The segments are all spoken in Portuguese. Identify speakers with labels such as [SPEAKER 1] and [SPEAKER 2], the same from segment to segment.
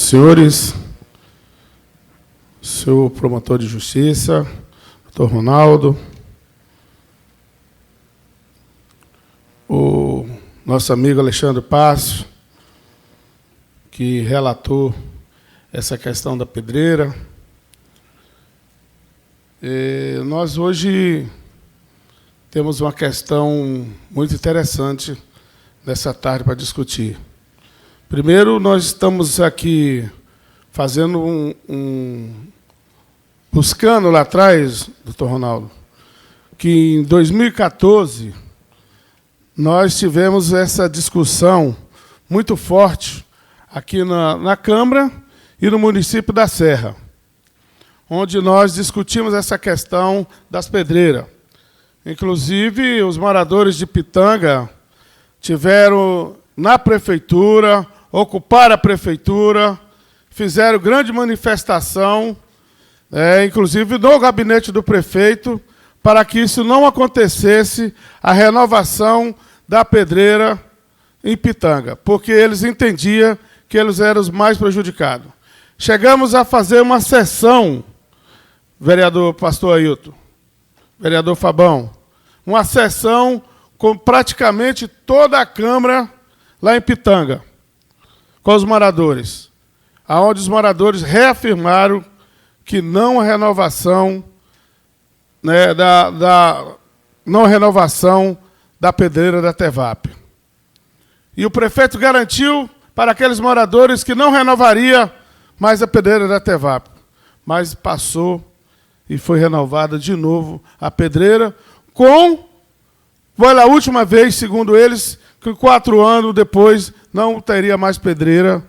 [SPEAKER 1] senhores, senhor promotor de justiça, doutor Ronaldo, o nosso amigo Alexandre Passo, que relatou essa questão da pedreira. Nós hoje temos uma questão muito interessante nessa tarde para discutir. Primeiro, nós estamos aqui fazendo buscando lá atrás, doutor Ronaldo, que em 2014 nós tivemos essa discussão muito forte aqui na Câmara e no município da Serra, onde nós discutimos essa questão das pedreiras. Inclusive, os moradores de Pitanga tiveram na prefeitura, ocuparam a prefeitura, fizeram grande manifestação, inclusive no gabinete do prefeito, para que isso não acontecesse, a renovação da pedreira em Pitanga, porque eles entendiam que eles eram os mais prejudicados. Chegamos a fazer uma sessão, vereador Pastor Ailton, vereador Fabão, uma sessão com praticamente toda a Câmara lá em Pitanga, com os moradores, onde os moradores reafirmaram que não a renovação, não a renovação da pedreira da Tevap. E o prefeito garantiu para aqueles moradores que não renovaria mais a pedreira da Tevap. Mas passou e foi renovada de novo a pedreira foi a última vez, segundo eles, que 4 anos depois não teria mais pedreira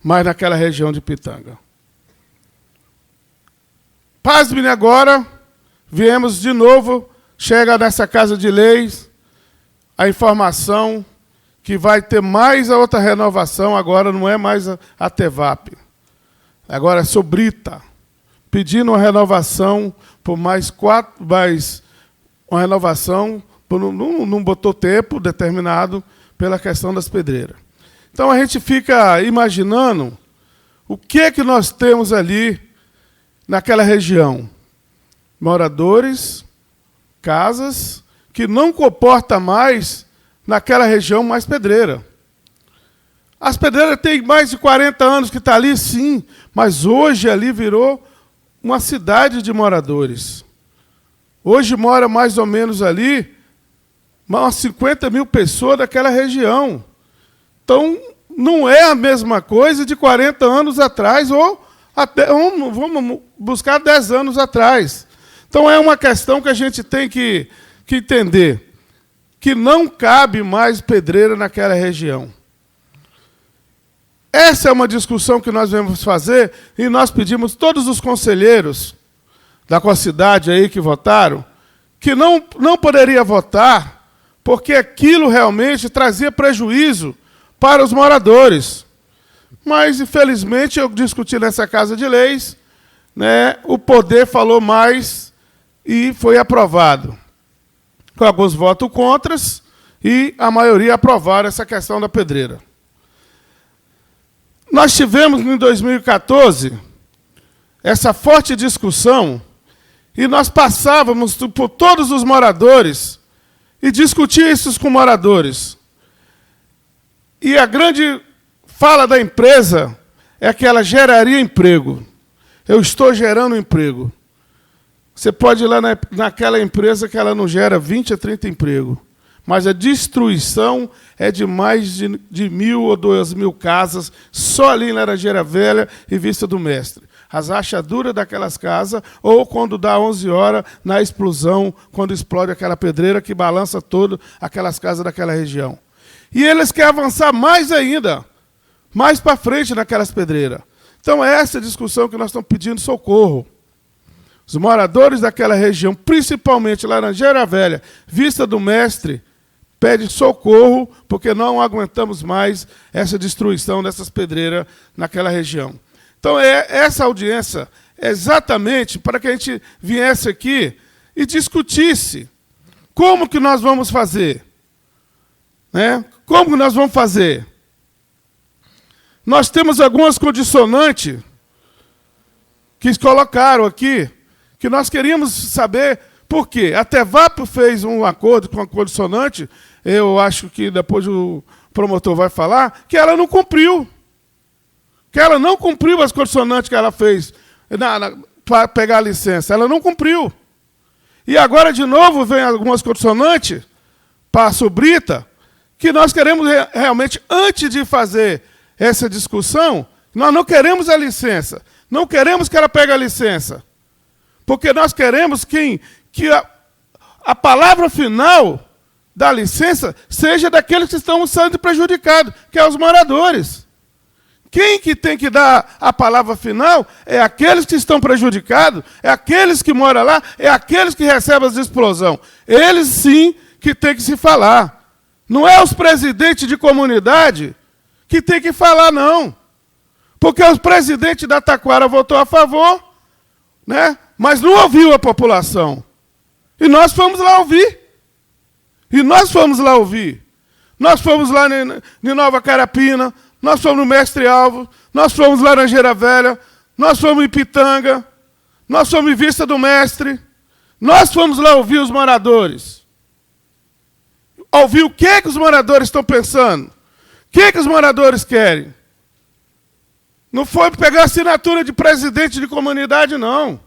[SPEAKER 1] mais naquela região de Pitanga. Pasme agora, viemos de novo, chega nessa Casa de Leis a informação que vai ter mais a outra renovação, agora não é mais a Tevap, agora é Sobrita, pedindo uma renovação por mais uma renovação, não botou tempo determinado pela questão das pedreiras. Então a gente fica imaginando o que nós temos ali naquela região. Moradores, casas, que não comporta mais naquela região mais pedreira. As pedreiras têm mais de 40 anos que está ali, sim, mas hoje ali virou uma cidade de moradores. Hoje mora mais ou menos ali umas 50 mil pessoas daquela região. Então, não é a mesma coisa de 40 anos atrás, ou até, vamos buscar 10 anos atrás. Então, é uma questão que a gente tem que entender, que não cabe mais pedreira naquela região. Essa é uma discussão que nós vamos fazer, e nós pedimos todos os conselheiros da cidade aí que votaram, que não poderia votar, porque aquilo realmente trazia prejuízo para os moradores. Mas, infelizmente, eu discuti nessa Casa de Leis, o poder falou mais e foi aprovado. Com alguns votos contras, e a maioria aprovaram essa questão da pedreira. Nós tivemos, em 2014, essa forte discussão, e nós passávamos por todos os moradores e discutia isso com moradores. E a grande fala da empresa é que ela geraria emprego. Eu estou gerando emprego. Você pode ir lá naquela empresa que ela não gera 20 a 30 empregos, mas a destruição é de mais de 1.000 ou 2.000 casas, só ali em Laranjeira Velha e Vista do Mestre. As rachaduras daquelas casas, ou quando dá 11 horas, na explosão, quando explode aquela pedreira que balança todas aquelas casas daquela região. E eles querem avançar mais ainda, mais para frente naquelas pedreiras. Então, é essa discussão que nós estamos pedindo socorro. Os moradores daquela região, principalmente Laranjeira Velha, Vista do Mestre, pedem socorro, porque não aguentamos mais essa destruição dessas pedreiras naquela região. Então, essa audiência é exatamente para que a gente viesse aqui e discutisse como que nós vamos fazer. Como que nós vamos fazer? nós temos algumas condicionantes que colocaram aqui, que nós queríamos saber por quê. A Tevap fez um acordo com a condicionante, eu acho que depois o promotor vai falar, que ela não cumpriu. Que ela não cumpriu as condicionantes que ela fez para pegar a licença. Ela não cumpriu. E agora, de novo, vem algumas condicionantes para a Subrita, que nós queremos realmente, antes de fazer essa discussão, nós não queremos a licença. Não queremos que ela pegue a licença. Porque nós queremos que a palavra final da licença seja daqueles que estão sendo prejudicados, que é os moradores. Quem que tem que dar a palavra final é aqueles que estão prejudicados, é aqueles que moram lá, é aqueles que recebem as explosões. Eles sim que tem que se falar. Não é os presidentes de comunidade que tem que falar, não. Porque o presidente da Taquara votou a favor, né? Mas não ouviu a população. E nós fomos lá ouvir. Nós fomos lá em Nova Carapina, nós fomos no Mestre Alvo, nós fomos lá na Laranjeira Velha, nós fomos em Pitanga, nós fomos em Vista do Mestre, nós fomos lá ouvir os moradores. Ouvir o que os moradores estão pensando. O que os moradores querem. Não foi pegar assinatura de presidente de comunidade, não.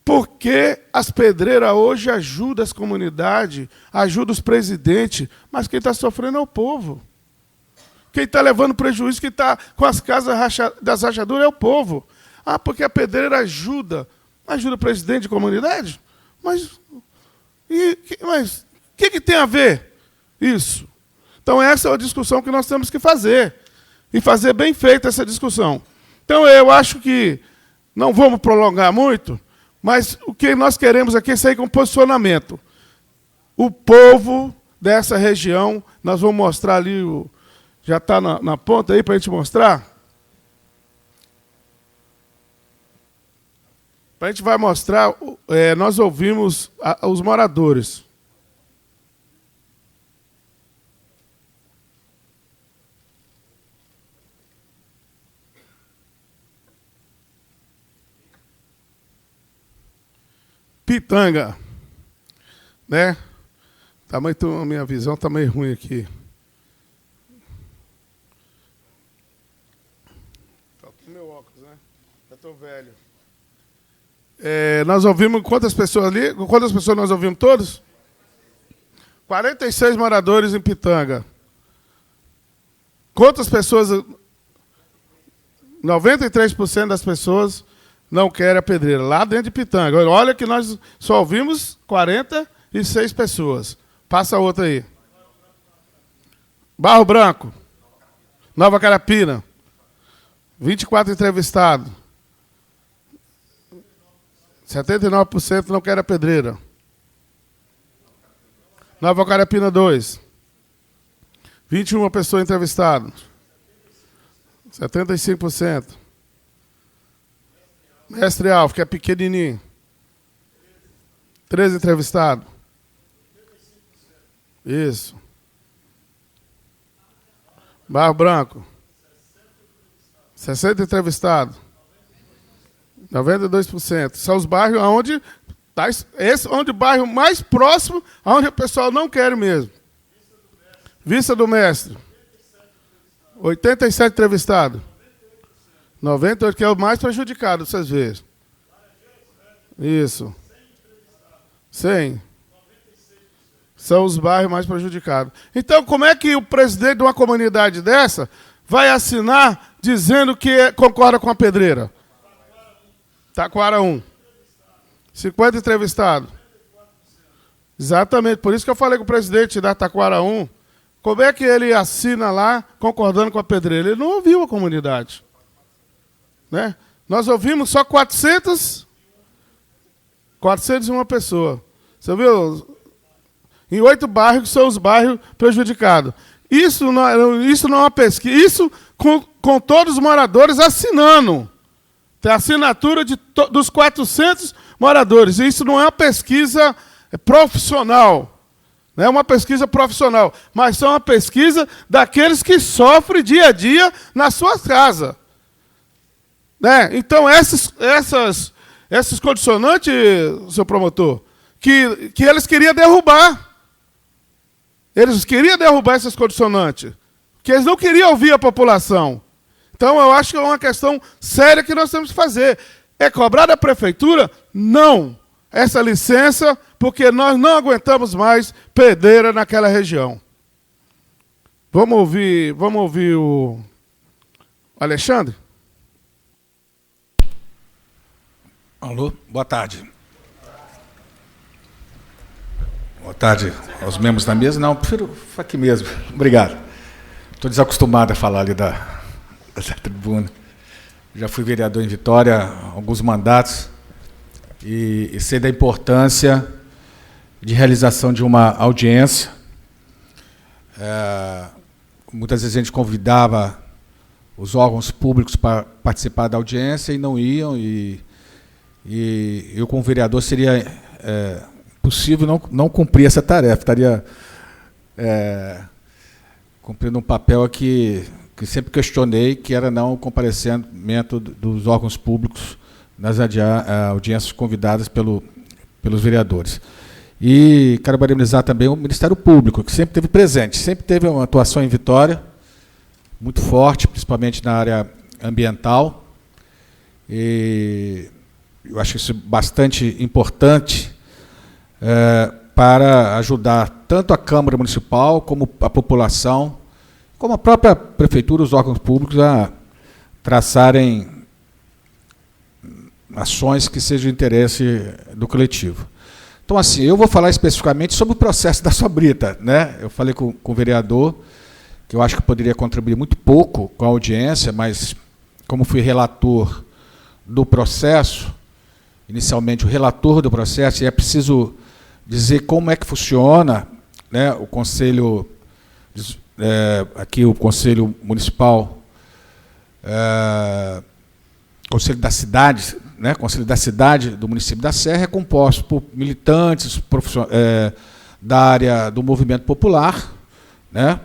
[SPEAKER 1] Porque as pedreiras hoje ajudam as comunidades, ajudam os presidentes, mas quem está sofrendo é o povo. Quem está levando prejuízo, quem está com as casas das rachaduras é o povo. Ah, porque a pedreira ajuda o presidente de comunidade? Mas o que tem a ver isso? Então essa é a discussão que nós temos que fazer. E fazer bem feita essa discussão. Então eu acho que não vamos prolongar muito, mas o que nós queremos aqui é sair com posicionamento. O povo dessa região, nós vamos mostrar ali, já está na ponta aí para a gente mostrar. A gente vai mostrar, nós ouvimos os moradores. Pitanga, né? A minha visão está meio ruim aqui. Falta meu óculos, né? Já estou velho. Nós ouvimos quantas pessoas ali? Quantas pessoas nós ouvimos todos? 46 moradores em Pitanga. Quantas pessoas? 93% das pessoas não querem a pedreira, lá dentro de Pitanga. Olha que nós só ouvimos 46 pessoas. Passa outra aí. Barro Branco. Nova Carapina. 24 entrevistados. 79% não querem a pedreira. Nova Carapina 2. 21 pessoas entrevistadas. 75%. Mestre Alvo, que é pequenininho. 13 entrevistados. Isso. Barro Branco. 60 entrevistados. 92%. São os bairros onde onde o bairro mais próximo, onde o pessoal não quer mesmo. Vista do Mestre. 87 entrevistados. 98, que é o mais prejudicado, vocês veem. Isso. 100. São os bairros mais prejudicados. Então, como é que o presidente de uma comunidade dessa vai assinar dizendo que concorda com a pedreira? Taquara 1. 50 entrevistados. Exatamente. Por isso que eu falei com o presidente da Taquara 1. Como é que ele assina lá concordando com a pedreira? Ele não ouviu a comunidade. Né? Nós ouvimos só 401 pessoas. Você viu? Em 8 bairros que são os bairros prejudicados. Isso não é uma pesquisa. Isso com todos os moradores assinando. Tem a assinatura dos 400 moradores. Isso não é uma pesquisa profissional. Não é uma pesquisa profissional, mas são uma pesquisa daqueles que sofrem dia a dia nas suas casas. Né? Então, esses condicionantes, seu promotor, que eles queriam derrubar. Eles queriam derrubar esses condicionantes, porque eles não queriam ouvir a população. Então, eu acho que é uma questão séria que nós temos que fazer. É cobrar da prefeitura? Não. Essa licença, porque nós não aguentamos mais pedreira naquela região. Vamos ouvir o Alexandre?
[SPEAKER 2] Alô, boa tarde. Boa tarde aos membros da mesa. Não, prefiro aqui mesmo. Obrigado. Estou desacostumado a falar ali da tribuna. Já fui vereador em Vitória há alguns mandatos e sei da importância de realização de uma audiência. Muitas vezes a gente convidava os órgãos públicos para participar da audiência e não iam, e eu, como vereador, seria possível não cumprir essa tarefa. Estaria cumprindo um papel que sempre questionei, que era não o comparecimento dos órgãos públicos nas audiências convidadas pelos vereadores. E quero parabenizar também o Ministério Público, que sempre esteve presente, sempre teve uma atuação em Vitória, muito forte, principalmente na área ambiental. E eu acho isso bastante importante para ajudar tanto a Câmara Municipal, como a população, como a própria Prefeitura, os órgãos públicos, a traçarem ações que sejam de interesse do coletivo. Então, assim, eu vou falar especificamente sobre o processo da Sobrita, né? Eu falei com o vereador, que eu acho que poderia contribuir muito pouco com a audiência, mas como fui relator do processo, inicialmente o relator do processo, e é preciso dizer como é que funciona, né, o Conselho, aqui o Conselho Municipal, Conselho da Cidade, né, Conselho da Cidade do município da Serra, é composto por militantes da área do movimento popular, né,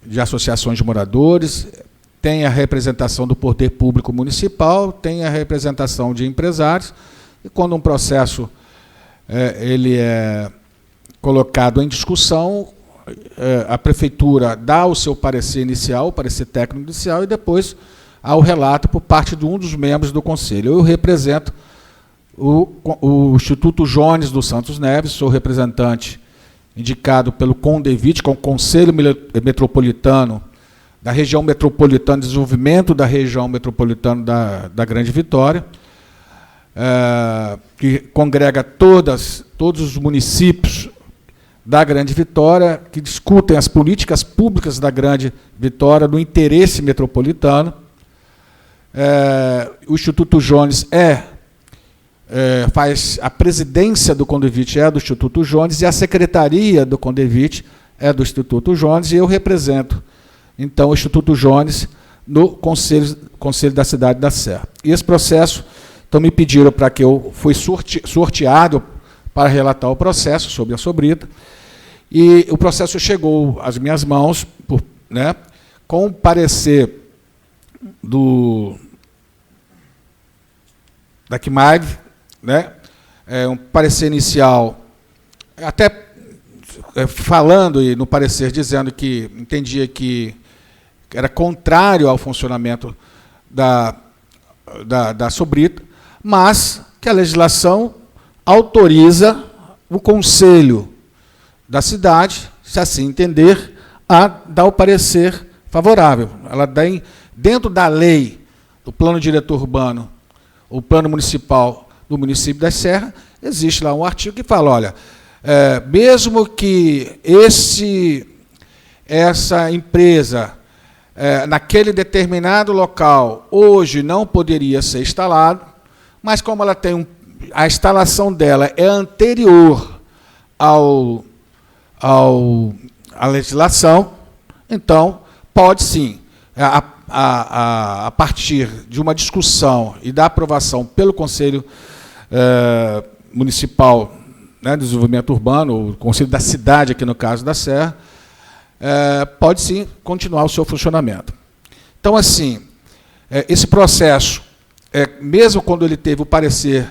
[SPEAKER 2] de associações de moradores, tem a representação do poder público municipal, tem a representação de empresários, e quando um processo ele é colocado em discussão, a prefeitura dá o seu parecer inicial, o parecer técnico inicial, e depois há o relato por parte de um dos membros do conselho. Eu represento o Instituto Jones dos Santos Neves, sou representante indicado pelo CONDEVIT, que é o Conselho Metropolitano da Região Metropolitana de Desenvolvimento da Região Metropolitana da Grande Vitória, que congrega todos os municípios da Grande Vitória, que discutem as políticas públicas da Grande Vitória no interesse metropolitano. O Instituto Jones faz a presidência do CONDEVIT do Instituto Jones, e a secretaria do CONDEVIT é do Instituto Jones, e eu represento, então, o Instituto Jones no Conselho da Cidade da Serra. E esse processo, então, me pediram para que eu fui sorteado para relatar o processo sobre a Sobrita, e o processo chegou às minhas mãos, né, com o parecer da CMAG, né, um parecer inicial, até falando e no parecer dizendo que entendia que era contrário ao funcionamento da Sobrita, mas que a legislação autoriza o Conselho da cidade, se assim entender, a dar o parecer favorável. Ela dá dentro da lei do plano diretor urbano, o plano municipal do município da Serra, existe lá um artigo que fala, olha, mesmo que essa empresa, naquele determinado local, hoje não poderia ser instalado, mas como ela tem a instalação dela é anterior à legislação, então pode sim, a partir de uma discussão e da aprovação pelo Conselho Municipal né, de Desenvolvimento Urbano, o Conselho da Cidade, aqui no caso da Serra, pode sim continuar o seu funcionamento. Então, assim, esse processo, mesmo quando ele teve o parecer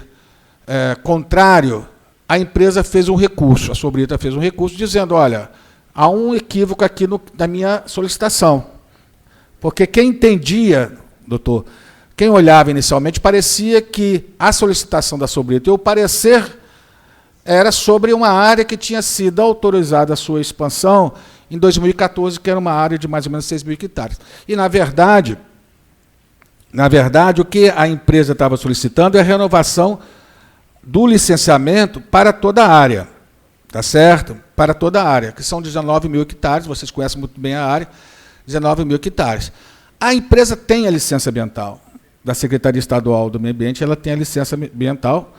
[SPEAKER 2] contrário, a empresa fez um recurso, a Sobrita fez um recurso, dizendo, olha, há um equívoco aqui na minha solicitação. Porque quem entendia, doutor, quem olhava inicialmente, parecia que a solicitação da Sobrita e o parecer era sobre uma área que tinha sido autorizada a sua expansão em 2014, que era uma área de mais ou menos 6 mil hectares. E, na verdade, o que a empresa estava solicitando é a renovação do licenciamento para toda a área, tá certo? Para toda a área, que são 19 mil hectares, vocês conhecem muito bem a área, 19 mil hectares. A empresa tem a licença ambiental da Secretaria Estadual do Meio Ambiente, ela tem a licença ambiental,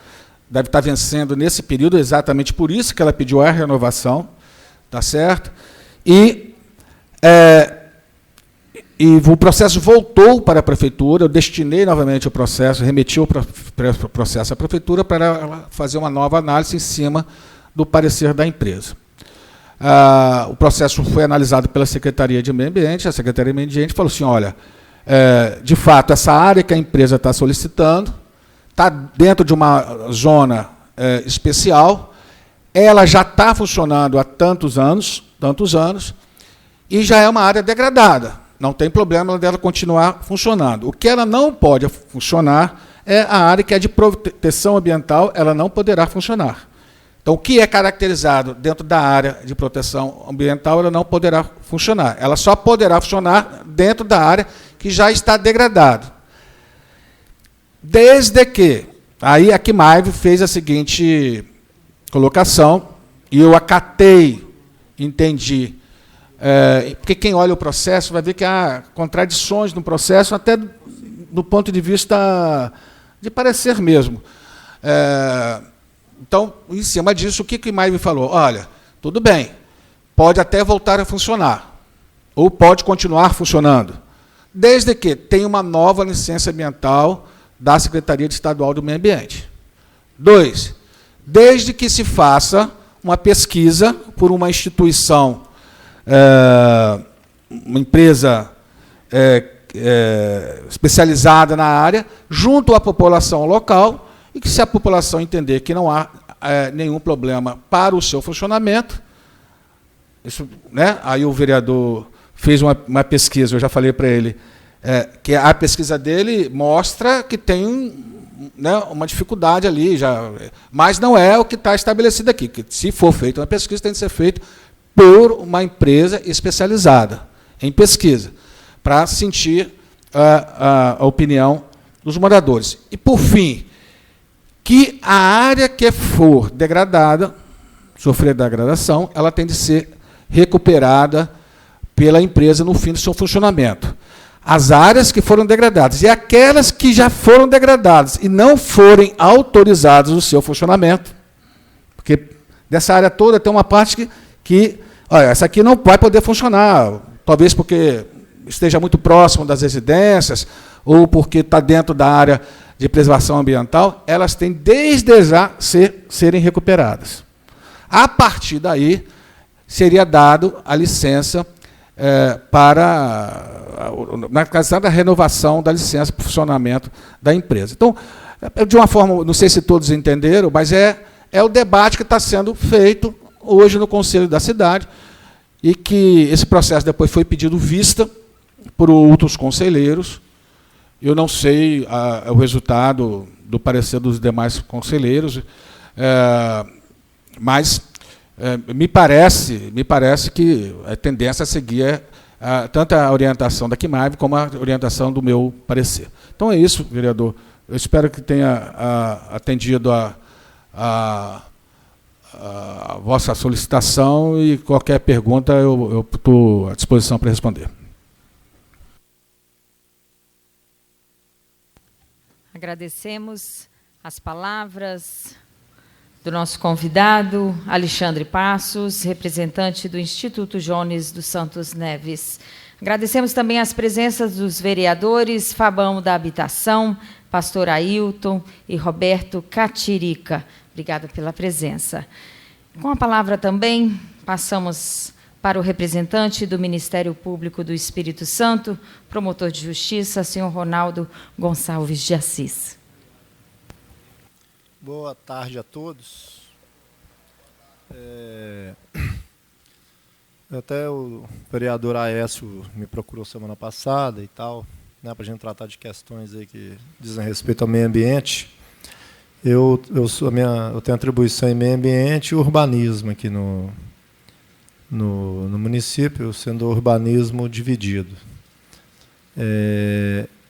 [SPEAKER 2] deve estar vencendo nesse período, exatamente por isso que ela pediu a renovação, tá certo? E o processo voltou para a Prefeitura, eu destinei novamente o processo, remeti o processo à Prefeitura para ela fazer uma nova análise em cima do parecer da empresa. O processo foi analisado pela Secretaria de Meio Ambiente, a Secretaria de Meio Ambiente falou assim, olha, de fato, essa área que a empresa está solicitando está dentro de uma zona especial, ela já está funcionando há tantos anos, e já é uma área degradada. Não tem problema dela continuar funcionando. O que ela não pode funcionar é a área que é de proteção ambiental, ela não poderá funcionar. Então, o que é caracterizado dentro da área de proteção ambiental, ela não poderá funcionar. Ela só poderá funcionar dentro da área que já está degradada. Desde que, aí a Quimaive fez a seguinte colocação, e eu acatei, entendi, porque quem olha o processo vai ver que há contradições no processo, até do ponto de vista de parecer mesmo. Então, em cima disso, o que o Maive falou? Olha, tudo bem, pode até voltar a funcionar, ou pode continuar funcionando, desde que tenha uma nova licença ambiental da Secretaria Estadual do Meio Ambiente. 2, desde que se faça uma pesquisa por uma instituição, uma empresa especializada na área, junto à população local, e que, se a população entender que não há nenhum problema para o seu funcionamento, isso, né, aí o vereador fez uma pesquisa, eu já falei para ele, que a pesquisa dele mostra que tem uma dificuldade ali, mas não é o que está estabelecido aqui, que se for feita uma pesquisa, tem que ser feito por uma empresa especializada em pesquisa, para sentir a opinião dos moradores. E, por fim, que a área que for degradada, sofrer degradação, ela tem de ser recuperada pela empresa no fim do seu funcionamento. As áreas que foram degradadas e aquelas que já foram degradadas e não forem autorizadas o seu funcionamento, porque dessa área toda tem uma parte que olha, essa aqui não vai poder funcionar, talvez porque esteja muito próximo das residências, ou porque está dentro da área de preservação ambiental, elas têm desde já serem recuperadas. A partir daí, seria dado a licença na questão da renovação da licença para o funcionamento da empresa. Então, de uma forma, não sei se todos entenderam, mas é o debate que está sendo feito hoje no Conselho da Cidade, e que esse processo depois foi pedido vista por outros conselheiros. Eu não sei o resultado do parecer dos demais conselheiros, mas me parece que a tendência a seguir tanto a orientação da Quimaive como a orientação do meu parecer. Então é isso, vereador. Eu espero que tenha atendido a vossa solicitação, e qualquer pergunta eu estou à disposição para responder.
[SPEAKER 3] Agradecemos as palavras do nosso convidado, Alexandre Passos, representante do Instituto Jones dos Santos Neves. Agradecemos também as presenças dos vereadores Fabão da Habitação, pastor Ailton e Roberto Catirica. Obrigada pela presença. Com a palavra também, passamos para o representante do Ministério Público do Espírito Santo, promotor de justiça, senhor Ronaldo Gonçalves de Assis.
[SPEAKER 4] Boa tarde a todos. Até o vereador Aécio me procurou semana passada e tal, né, para a gente tratar de questões aí que dizem respeito ao meio ambiente. Eu tenho atribuição em meio ambiente e urbanismo aqui no município, sendo urbanismo dividido.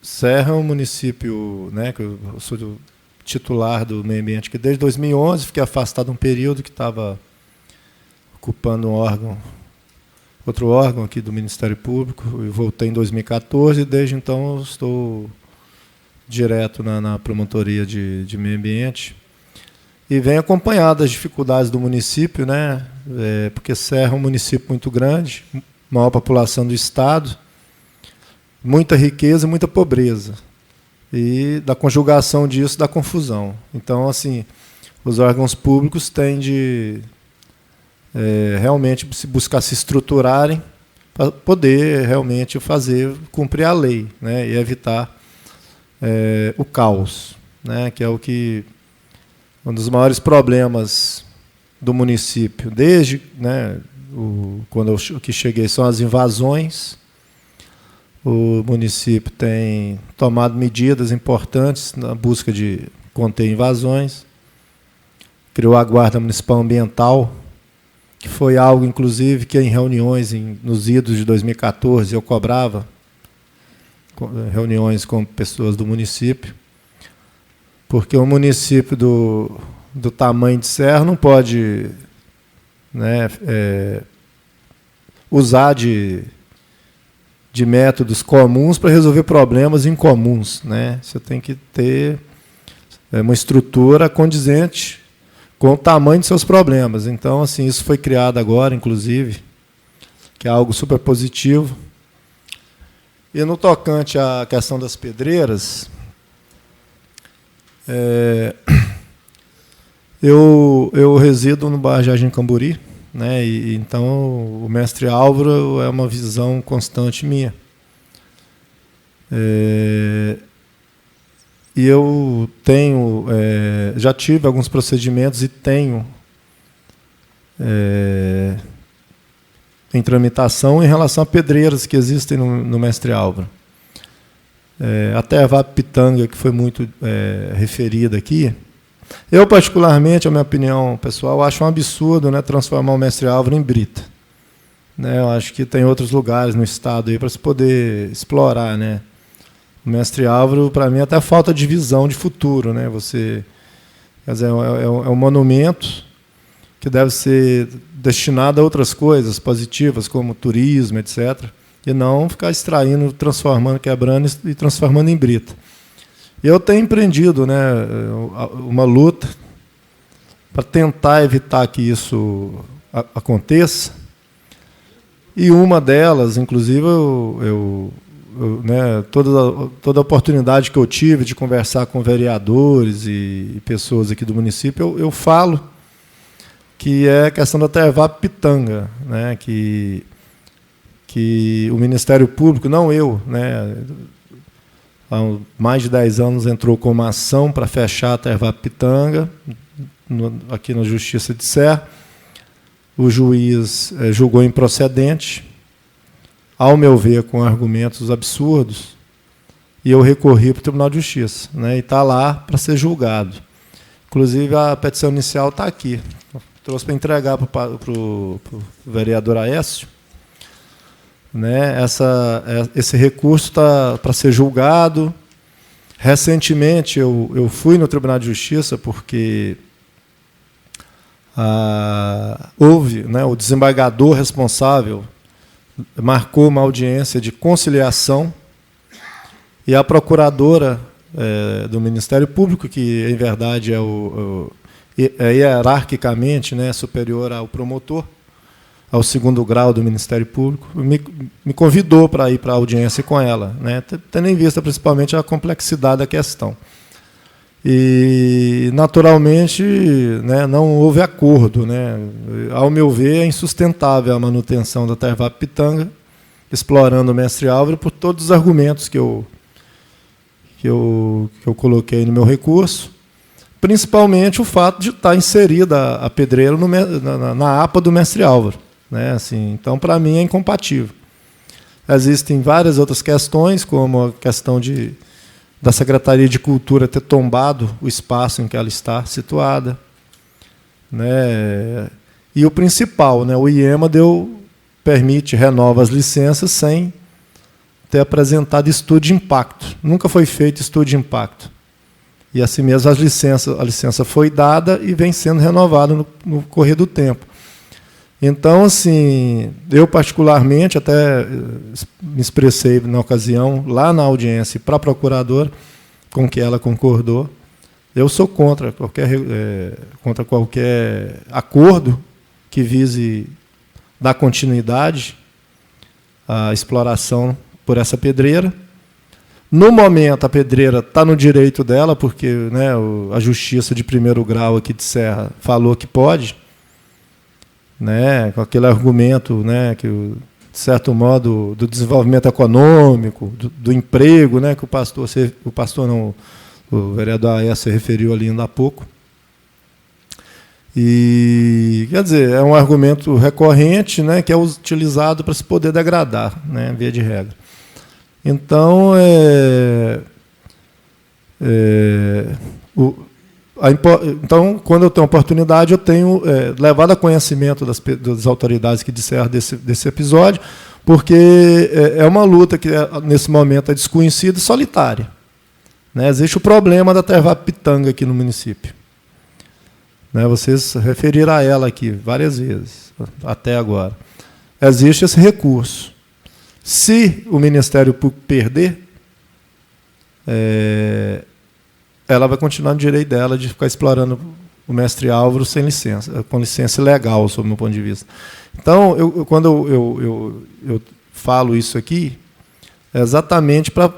[SPEAKER 4] Serra é um município, né, que eu sou titular do meio ambiente, que desde 2011 fiquei afastado um período que estava ocupando outro órgão aqui do Ministério Público, e voltei em 2014, e desde então eu estou direto na promotoria de meio ambiente, e venho acompanhado as dificuldades do município, né, porque Serra é um município muito grande, maior população do estado, muita riqueza e muita pobreza, e da conjugação disso dá confusão. Então, assim, os órgãos públicos têm de realmente buscar se estruturarem para poder realmente cumprir a lei, né, e evitar o caos, né, que é um dos maiores problemas do município, desde, né, quando eu cheguei, são as invasões. O município tem tomado medidas importantes na busca de conter invasões. Criou a Guarda Municipal Ambiental, que foi algo, inclusive, que em reuniões nos idos de 2014 eu cobrava, reuniões com pessoas do município, porque um município do tamanho de Serra não pode, né, usar de métodos comuns para resolver problemas incomuns, né? Você tem que ter uma estrutura condizente com o tamanho de seus problemas. Então, assim, isso foi criado agora, inclusive, que é algo super positivo. E no tocante à questão das pedreiras, eu resido no bairro Jardim Camburi, né, e então o mestre Álvaro é uma visão constante minha. E eu já tive alguns procedimentos e tenho em tramitação em relação a pedreiras que existem no mestre Álvaro. Até a Vapitanga, que foi muito referida aqui, eu, particularmente, a minha opinião pessoal, acho um absurdo, né, transformar o mestre Álvaro em brita. Né, eu acho que tem outros lugares no estado aí para se poder explorar, né. O mestre Álvaro, para mim, até falta de visão de futuro, né. Quer dizer, é um monumento que deve ser destinado a outras coisas positivas, como turismo, etc., e não ficar extraindo, transformando, quebrando e transformando em brita. Eu tenho empreendido, né, uma luta para tentar evitar que isso aconteça. E uma delas, inclusive, né, toda a oportunidade que eu tive de conversar com vereadores e pessoas aqui do município, eu falo que é a questão da Vapitanga, né, que o Ministério Público, não eu, né, há mais de 10 anos entrou com uma ação para fechar a Vapitanga, aqui na Justiça de Serra. O juiz julgou improcedente, ao meu ver, com argumentos absurdos, e eu recorri para o Tribunal de Justiça, né, e está lá para ser julgado. Inclusive, a petição inicial está aqui. Trouxe para entregar para o vereador Aécio. Né, esse recurso está para ser julgado. Recentemente, eu fui no Tribunal de Justiça porque houve, né, o desembargador responsável marcou uma audiência de conciliação e a procuradora do Ministério Público, que, em verdade, é hierarquicamente, né, superior ao promotor, ao segundo grau do Ministério Público, me convidou para ir para a audiência com ela, né, tendo em vista principalmente a complexidade da questão. E, naturalmente, né, não houve acordo. Né? Ao meu ver, é insustentável a manutenção da Tervap-Pitanga, explorando o Mestre Álvaro por todos os argumentos que eu coloquei no meu recurso, principalmente o fato de estar inserida a pedreira na APA do Mestre Álvaro. Né? Assim, então, para mim, é incompatível. Existem várias outras questões, como a questão da Secretaria de Cultura ter tombado o espaço em que ela está situada. Né? E o principal, né? O IEMA renova as licenças sem ter apresentado estudo de impacto. Nunca foi feito estudo de impacto. E assim mesmo a licença foi dada e vem sendo renovada no correr do tempo. Então, assim, eu particularmente até me expressei na ocasião, lá na audiência, para a procuradora, com que ela concordou. Eu sou contra qualquer acordo que vise dar continuidade à exploração por essa pedreira. No momento, a pedreira está no direito dela, porque, né, a Justiça de primeiro grau aqui de Serra falou que pode, né, com aquele argumento, né, que, de certo modo, do desenvolvimento econômico, do emprego, né, que o vereador Aécio se referiu ali ainda há pouco. E, quer dizer, é um argumento recorrente, né, que é utilizado para se poder degradar, né, via de regra. Então, então, quando eu tenho oportunidade, eu tenho levado a conhecimento das autoridades que disseram desse episódio, porque é uma luta que, nesse momento, é desconhecida e solitária. Né? Existe o problema da Tervap-Pitanga aqui no município. Né? Vocês referiram a ela aqui várias vezes, até agora. Existe esse recurso. Se o Ministério Público perder, ela vai continuar no direito dela de ficar explorando o Mestre Álvaro sem licença, com licença legal, sob o meu ponto de vista. Então, quando eu falo isso aqui, é exatamente para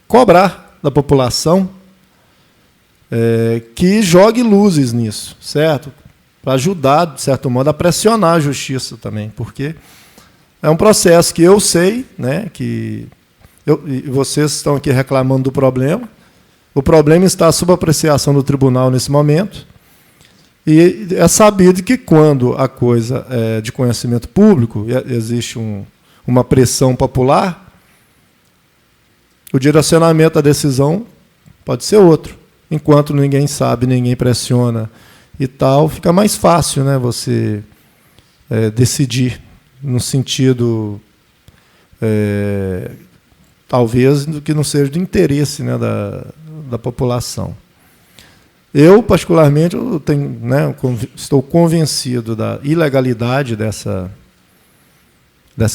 [SPEAKER 4] cobrar da população que jogue luzes nisso, certo? Para ajudar, de certo modo, a pressionar a justiça também, porque é um processo que eu sei, né, que e vocês estão aqui reclamando do problema. O problema está sob apreciação do tribunal nesse momento. E é sabido que, quando a coisa é de conhecimento público, existe uma pressão popular, o direcionamento da decisão pode ser outro. Enquanto ninguém sabe, ninguém pressiona e tal, fica mais fácil, né, você decidir no sentido, talvez, que não seja do interesse, né, da população. Eu, particularmente, estou convencido da ilegalidade dessa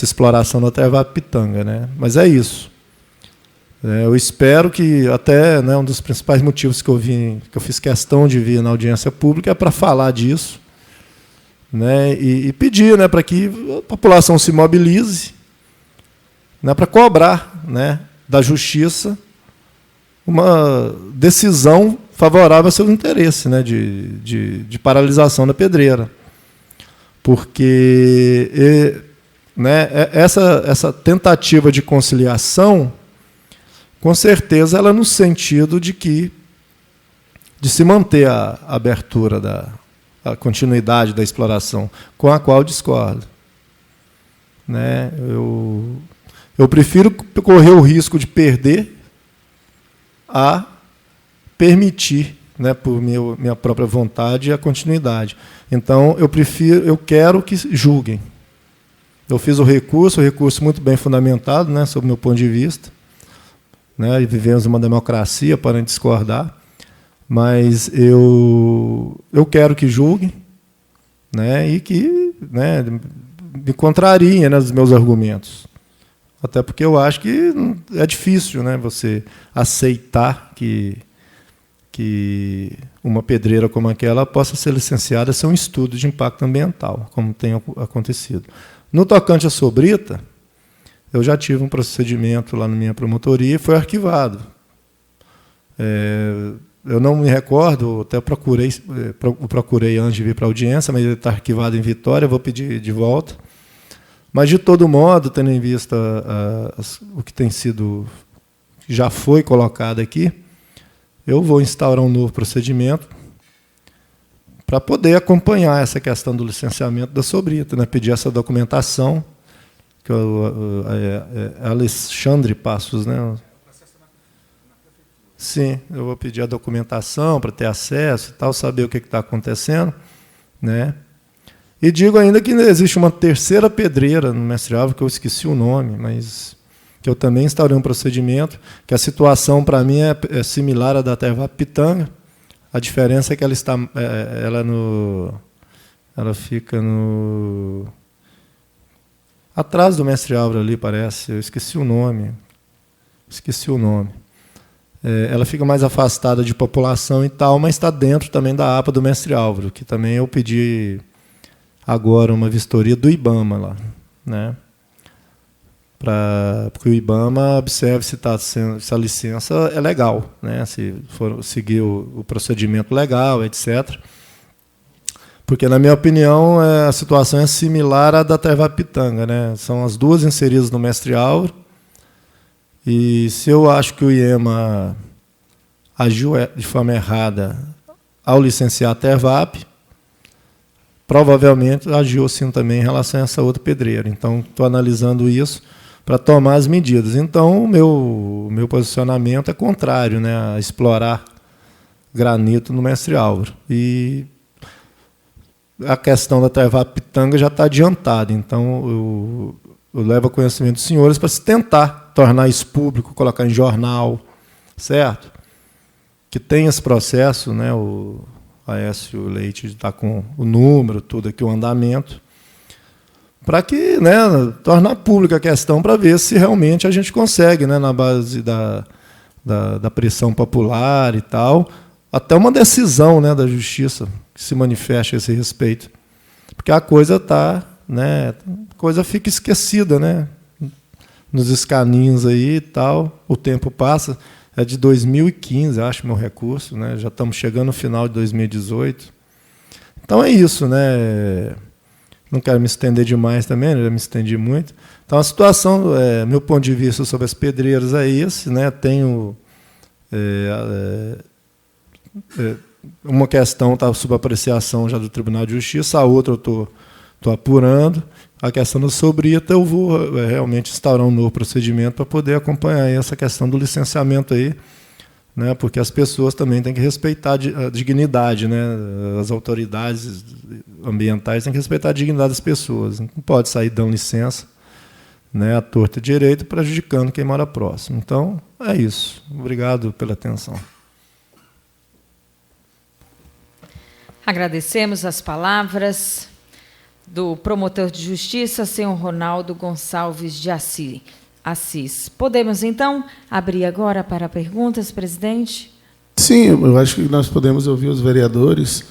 [SPEAKER 4] exploração da Tervap-Pitanga, né? Mas é isso. Eu espero que, até, né, um dos principais motivos que eu fiz questão de vir na audiência pública é para falar disso, né, e pedir, né, para que a população se mobilize, né, para cobrar, né, da justiça uma decisão favorável ao seu interesse, né, de paralisação da pedreira. Porque essa tentativa de conciliação, com certeza, ela é no sentido de se manter a abertura a continuidade da exploração, com a qual discordo. Né? Eu prefiro correr o risco de perder a permitir, né, por minha própria vontade, a continuidade. Então, eu quero que julguem. Eu fiz o recurso muito bem fundamentado, né, sob o meu ponto de vista. Né, e vivemos uma democracia, para discordar. Mas eu quero que julguem, né, e que, né, me contrariem, né, nos meus argumentos. Até porque eu acho que é difícil, né, você aceitar que uma pedreira como aquela possa ser licenciada sem um estudo de impacto ambiental, como tem acontecido. No tocante à Sobrita, eu já tive um procedimento lá na minha promotoria e foi arquivado. Eu não me recordo, até procurei antes de vir para a audiência, mas ele está arquivado em Vitória, eu vou pedir de volta. Mas, de todo modo, tendo em vista o que já foi colocado aqui, eu vou instaurar um novo procedimento para poder acompanhar essa questão do licenciamento da Sobrita, né? Pedir essa documentação, que é Alexandre Passos, né? Sim, eu vou pedir a documentação para ter acesso e tal, saber o que está acontecendo, né? E digo ainda que existe uma terceira pedreira no Mestre Álvaro, que eu esqueci o nome, mas que eu também instaurei um procedimento, que a situação, para mim, é similar à da Tervap Pitanga. A diferença é que ela fica atrás do Mestre Álvaro ali, parece. Eu esqueci o nome. Ela fica mais afastada de população e tal, mas está dentro também da APA do Mestre Álvaro, que também eu pedi agora uma vistoria do IBAMA lá, né? Porque o IBAMA observe se a licença é legal, né? Se for seguir o procedimento legal, etc. Porque, na minha opinião, a situação é similar à da Tervap Pitanga, né? São as duas inseridas no Mestre Álvaro. E se eu acho que o IEMA agiu de forma errada ao licenciar a Tervap, provavelmente agiu assim também em relação a essa outra pedreira. Então, estou analisando isso para tomar as medidas. Então, o meu posicionamento é contrário, né, a explorar granito no Mestre Álvaro. E a questão da Tervap Pitanga já está adiantada. Então, eu levo a conhecimento dos senhores para se tentar tornar isso público, colocar em jornal, certo? Que tem esse processo, né, o Aécio Leite está com o número, tudo aqui, o andamento, para que, né, tornar pública a questão, para ver se realmente a gente consegue, né, na base da pressão popular e tal, até uma decisão, né, da justiça que se manifeste a esse respeito. Porque a coisa fica esquecida, né, nos escaninhos aí e tal, o tempo passa, é de 2015, acho, meu recurso, né, já estamos chegando no final de 2018. Então é isso, né. Não quero me estender demais também, já me estendi muito. Então, a situação, meu ponto de vista sobre as pedreiras é esse, né? Tenho uma questão está sob apreciação já do Tribunal de Justiça, a outra eu estou apurando. A questão da Sobrita, eu vou realmente instaurar um novo procedimento para poder acompanhar essa questão do licenciamento aí, né, porque as pessoas também têm que respeitar a dignidade, né, as autoridades ambientais têm que respeitar a dignidade das pessoas. Não pode sair dando licença, né, à torta e direito, prejudicando quem mora próximo. Então, é isso. Obrigado pela atenção.
[SPEAKER 3] Agradecemos as palavras do promotor de justiça, senhor Ronaldo Gonçalves de Assis. Podemos, então, abrir agora para perguntas, presidente?
[SPEAKER 1] Sim, eu acho que nós podemos ouvir os vereadores.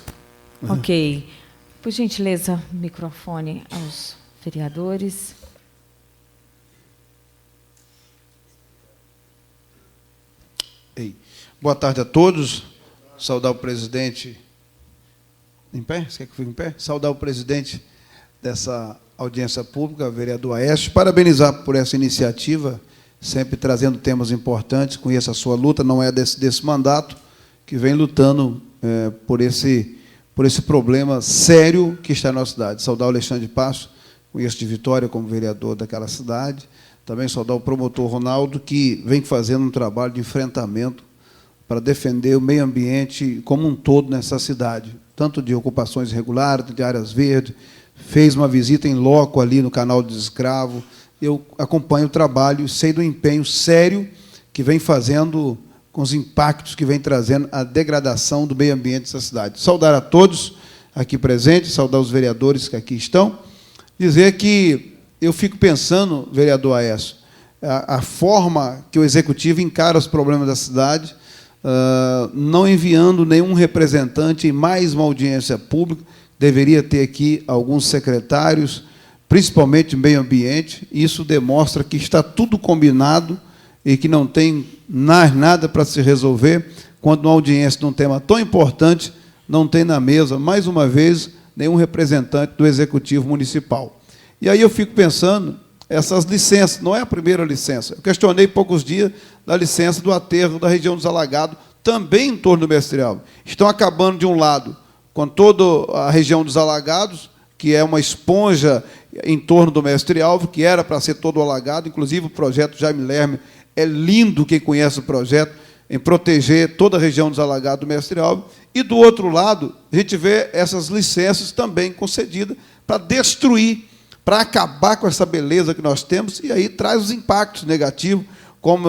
[SPEAKER 3] Ok. Por gentileza, microfone aos vereadores.
[SPEAKER 5] Boa tarde a todos. Saudar o presidente... Em pé? Você quer que eu fique em pé? Saudar o presidente dessa audiência pública, vereador Aécio, parabenizar por essa iniciativa, sempre trazendo temas importantes. Conheço a sua luta, não é desse mandato, que vem lutando por esse problema sério que está na nossa cidade. Saudar o Alexandre Passos, conheço de Vitória como vereador daquela cidade. Também saudar o promotor Ronaldo, que vem fazendo um trabalho de enfrentamento para defender o meio ambiente como um todo nessa cidade, tanto de ocupações irregulares, de áreas verdes. Fez uma visita em loco ali no canal do Escravo. Eu acompanho o trabalho e sei do empenho sério que vem fazendo, com os impactos que vem trazendo a degradação do meio ambiente dessa cidade. Saudar a todos aqui presentes, saudar os vereadores que aqui estão, dizer que eu fico pensando, vereador Aécio, a forma que o Executivo encara os problemas da cidade, não enviando nenhum representante em mais uma audiência pública. Deveria ter aqui alguns secretários, principalmente meio ambiente. Isso demonstra que está tudo combinado e que não tem mais nada para se resolver, quando uma audiência de um tema tão importante não tem na mesa, mais uma vez, nenhum representante do Executivo Municipal. E aí eu fico pensando, essas licenças, não é a primeira licença. Eu questionei poucos dias da licença do aterro da região dos Alagados, também em torno do Mestre Alves. Estão acabando, de um lado, com toda a região dos Alagados, que é uma esponja em torno do Mestre Alves, que era para ser todo alagado, inclusive o projeto Jaime Lerme, é lindo, quem conhece o projeto, em proteger toda a região dos Alagados do Mestre Alves. E, do outro lado, a gente vê essas licenças também concedidas para destruir, para acabar com essa beleza que nós temos, e aí traz os impactos negativos, como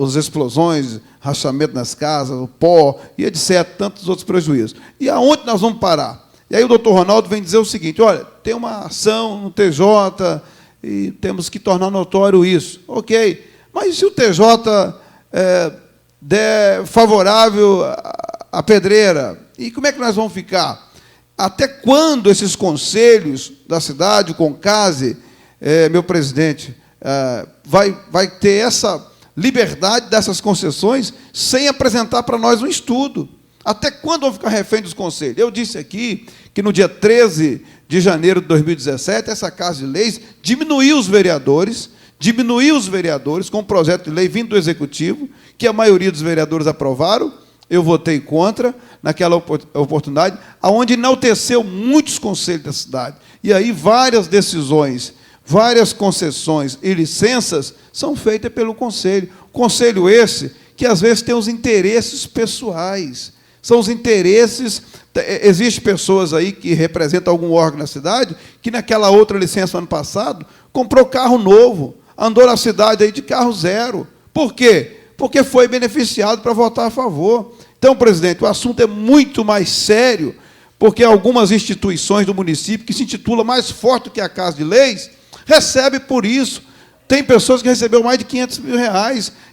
[SPEAKER 5] as explosões, rachamento nas casas, o pó, e etc., tantos outros prejuízos. E aonde nós vamos parar? E aí o doutor Ronaldo vem dizer o seguinte, olha, tem uma ação no TJ e temos que tornar notório isso. Ok, mas se o TJ der favorável à pedreira, e como é que nós vamos ficar? Até quando esses conselhos da cidade, o CONCASE, meu presidente, vai ter essa liberdade dessas concessões sem apresentar para nós um estudo? Até quando vão ficar refém dos conselhos? Eu disse aqui que no dia 13 de janeiro de 2017, essa Casa de Leis diminuiu os vereadores com um projeto de lei vindo do Executivo, que a maioria dos vereadores aprovaram, eu votei contra naquela oportunidade, onde enalteceu muitos conselhos da cidade. E aí várias decisões, várias concessões e licenças são feitas pelo conselho. Conselho esse que, às vezes, tem os interesses pessoais. São os interesses... Existem pessoas aí que representam algum órgão na cidade, que naquela outra licença, ano passado, comprou carro novo, andou na cidade aí de carro zero. Por quê? Porque foi beneficiado para votar a favor. Então, presidente, o assunto é muito mais sério, porque algumas instituições do município, que se intitulam mais forte que a Casa de Leis, recebem por isso. Tem pessoas que receberam mais de R$500 mil,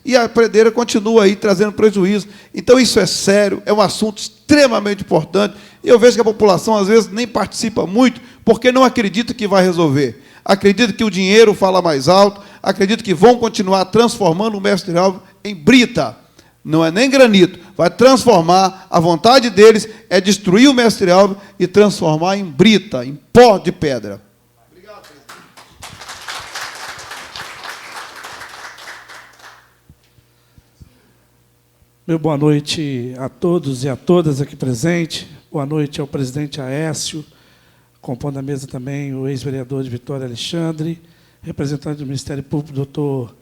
[SPEAKER 5] e a pedreira continua aí trazendo prejuízo. Então, isso é sério, é um assunto extremamente importante, e eu vejo que a população, às vezes, nem participa muito, porque não acredita que vai resolver. Acredita que o dinheiro fala mais alto, acredita que vão continuar transformando o Mestre Alves em brita. Não é nem granito, vai transformar, a vontade deles é destruir o Mestre Alves e transformar em brita, em pó de pedra. Obrigado, presidente.
[SPEAKER 6] Meu boa noite a todos e a todas aqui presentes. Boa noite ao presidente Aécio, compondo a mesa também o ex-vereador de Vitória Alexandre, representante do Ministério Público, doutor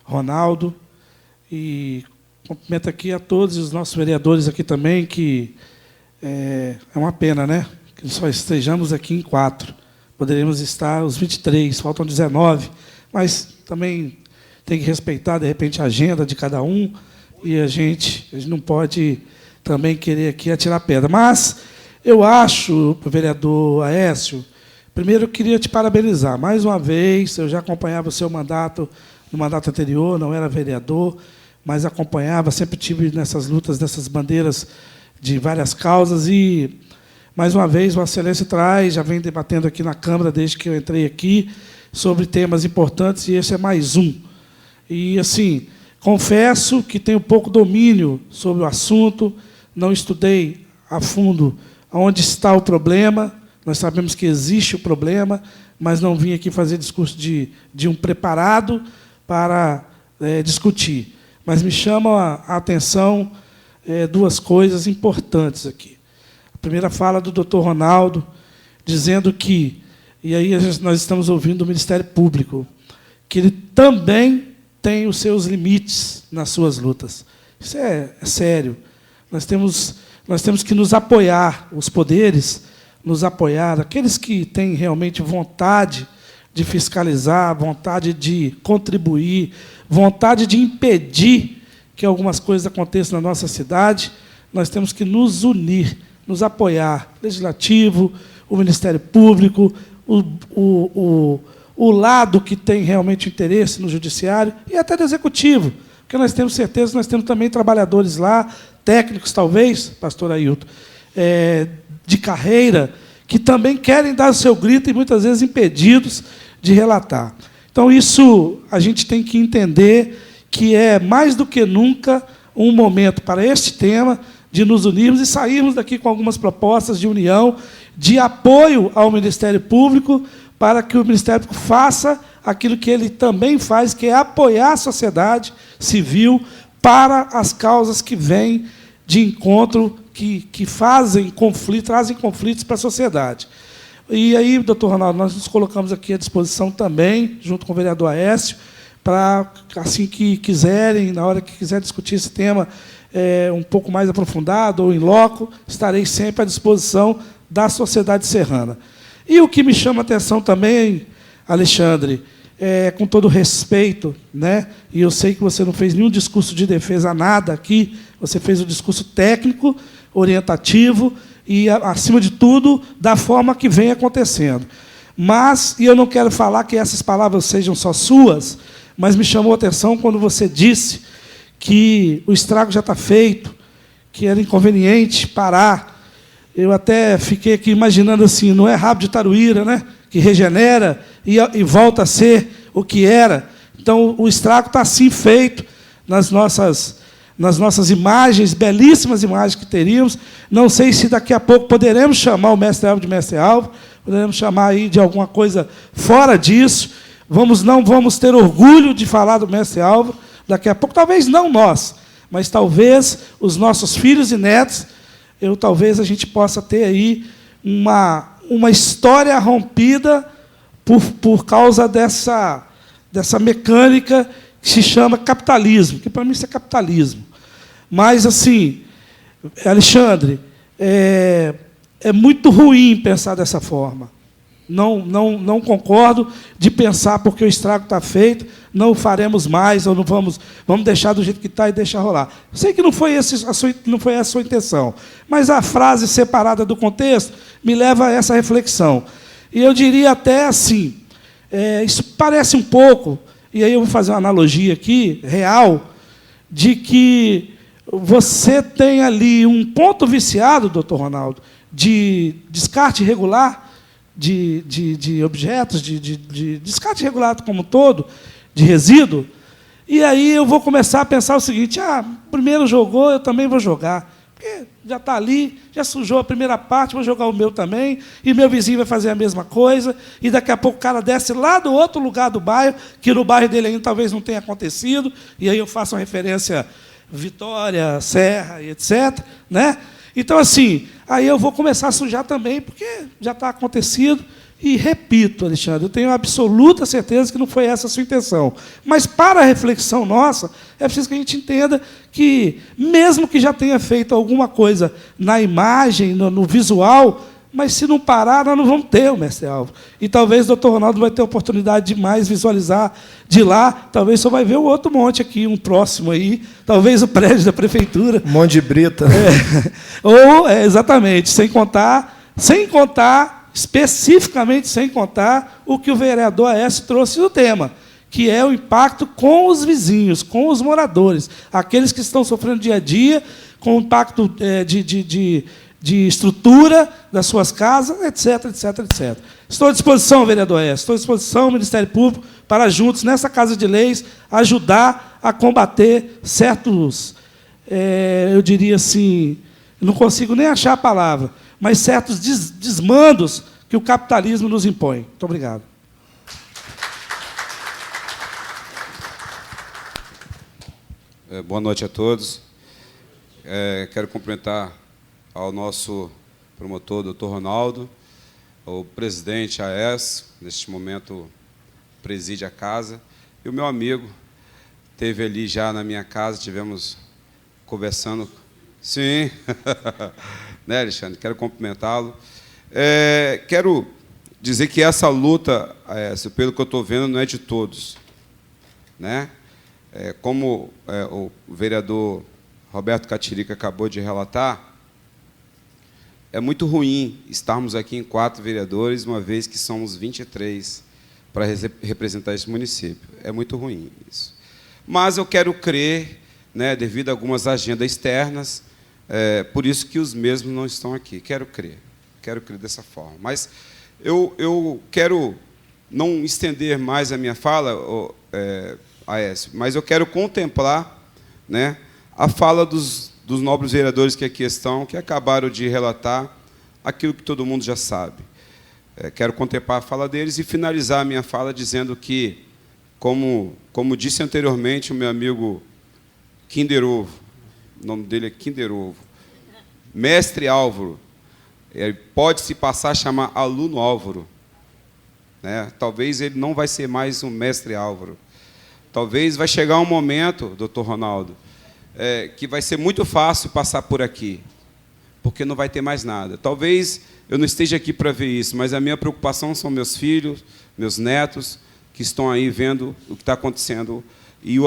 [SPEAKER 6] Ronaldo, e cumprimento aqui a todos os nossos vereadores aqui também, que é uma pena, né? Que só estejamos aqui em 4. Poderíamos estar os 23, faltam 19, mas também tem que respeitar, de repente, a agenda de cada um, e a gente não pode também querer aqui atirar pedra. Mas eu acho, vereador Aécio, primeiro eu queria te parabenizar. Mais uma vez, eu já acompanhava o seu mandato no mandato anterior, não era vereador, mas acompanhava, sempre tive nessas lutas, nessas bandeiras de várias causas, e, mais uma vez, Vossa Excelência traz, já vem debatendo aqui na Câmara, desde que eu entrei aqui, sobre temas importantes, e esse é mais um. E, assim, confesso que tenho pouco domínio sobre o assunto, não estudei a fundo onde está o problema, nós sabemos que existe o problema, mas não vim aqui fazer discurso de um preparado para discutir. Mas me chamam a atenção duas coisas importantes aqui. A primeira fala do doutor Ronaldo, dizendo que, e aí nós estamos ouvindo do Ministério Público, que ele também tem os seus limites nas suas lutas. Isso é sério. Nós temos que nos apoiar, os poderes, nos apoiar, aqueles que têm realmente vontade de fiscalizar, vontade de contribuir, vontade de impedir que algumas coisas aconteçam na nossa cidade, nós temos que nos unir, nos apoiar, Legislativo, o Ministério Público, o lado que tem realmente interesse no Judiciário e até do Executivo, porque nós temos certeza que nós temos também trabalhadores lá, técnicos talvez, pastor Ailton, de carreira, que também querem dar o seu grito e muitas vezes impedidos de relatar. Então, isso a gente tem que entender que é, mais do que nunca, um momento para este tema de nos unirmos e sairmos daqui com algumas propostas de união, de apoio ao Ministério Público, para que o Ministério Público faça aquilo que ele também faz, que é apoiar a sociedade civil para as causas que vêm de encontro, que fazem conflito, trazem conflitos para a sociedade. E aí, doutor Ronaldo, nós nos colocamos aqui à disposição também, junto com o vereador Aécio, para, assim que quiserem, na hora que quiser discutir esse tema um pouco mais aprofundado ou em loco, estarei sempre à disposição da sociedade serrana. E o que me chama a atenção também, Alexandre, com todo respeito, né? E eu sei que você não fez nenhum discurso de defesa, nada aqui, você fez um discurso técnico, orientativo e, acima de tudo, da forma que vem acontecendo. Mas, e eu não quero falar que essas palavras sejam só suas, mas me chamou a atenção quando você disse que o estrago já está feito, que era inconveniente parar. Eu até fiquei aqui imaginando assim, não é rabo de taruíra, né? Que regenera e volta a ser o que era. Então, o estrago está assim feito nas nossas imagens, belíssimas imagens que teríamos. Não sei se daqui a pouco poderemos chamar o mestre-alvo de mestre-alvo, poderemos chamar aí de alguma coisa fora disso. Não vamos ter orgulho de falar do mestre-alvo daqui a pouco, talvez não nós, mas talvez os nossos filhos e netos, talvez a gente possa ter aí uma história rompida por causa dessa mecânica que se chama capitalismo, que para mim isso é capitalismo. Mas, assim, Alexandre, é muito ruim pensar dessa forma. Não concordo de pensar porque o estrago está feito, não faremos mais, ou não vamos deixar do jeito que está e deixar rolar. Sei que não foi essa a sua intenção, mas a frase separada do contexto me leva a essa reflexão. E eu diria até assim, isso parece um pouco, e aí eu vou fazer uma analogia aqui, real, de que você tem ali um ponto viciado, doutor Ronaldo, de descarte irregular, de objetos, de descarte regular como um todo, de resíduo, e aí eu vou começar a pensar o seguinte, primeiro jogou, eu também vou jogar, porque já está ali, já sujou a primeira parte, vou jogar o meu também, e meu vizinho vai fazer a mesma coisa, e daqui a pouco o cara desce lá do outro lugar do bairro, que no bairro dele ainda talvez não tenha acontecido, e aí eu faço uma referência Vitória, Serra, e etc., né? Então, assim, aí eu vou começar a sujar também, porque já está acontecido. E, repito, Alexandre, eu tenho absoluta certeza que não foi essa a sua intenção. Mas, para a reflexão nossa, é preciso que a gente entenda que, mesmo que já tenha feito alguma coisa na imagem, no visual, mas, se não parar, nós não vamos ter o mestre-alvo. E talvez o doutor Ronaldo vai ter a oportunidade de mais visualizar de lá, talvez só vai ver o outro monte aqui, um próximo aí, talvez o prédio da prefeitura.
[SPEAKER 4] Um monte de brita.
[SPEAKER 6] Exatamente, sem contar, especificamente sem contar o que o vereador Aécio trouxe no tema, que é o impacto com os vizinhos, com os moradores, aqueles que estão sofrendo dia a dia, com o impacto de estrutura das suas casas, etc, etc, etc. Estou à disposição, vereador Aécio, estou à disposição, Ministério Público, para juntos, nessa Casa de Leis, ajudar a combater certos, eu diria assim, não consigo nem achar a palavra, mas certos desmandos que o capitalismo nos impõe. Muito obrigado.
[SPEAKER 7] Boa noite a todos. Quero cumprimentar ao nosso promotor, doutor Ronaldo, ao presidente Aécio, neste momento preside a casa, e o meu amigo, esteve ali já na minha casa, tivemos conversando. Sim, né, Alexandre? Quero cumprimentá-lo. Quero dizer que essa luta, pelo que eu estou vendo, não é de todos, né? Como o vereador Roberto Catirica acabou de relatar, é muito ruim estarmos aqui em 4 vereadores, uma vez que somos 23 para representar esse município. É muito ruim isso. Mas eu quero crer, né, devido a algumas agendas externas, por isso que os mesmos não estão aqui. Quero crer dessa forma. Mas eu quero não estender mais a minha fala, Aécio, mas eu quero contemplar, né, a fala dos nobres vereadores que aqui estão, que acabaram de relatar aquilo que todo mundo já sabe. Quero contemplar a fala deles e finalizar a minha fala dizendo que, como disse anteriormente o meu amigo Kinder Ovo, o nome dele é Kinder Ovo, mestre Álvaro, pode se passar a chamar aluno Álvaro, né? Talvez ele não vai ser mais um mestre Álvaro. Talvez vai chegar um momento, doutor Ronaldo, que vai ser muito fácil passar por aqui, porque não vai ter mais nada. Talvez eu não esteja aqui para ver isso, mas a minha preocupação são meus filhos, meus netos, que estão aí vendo o que está acontecendo, e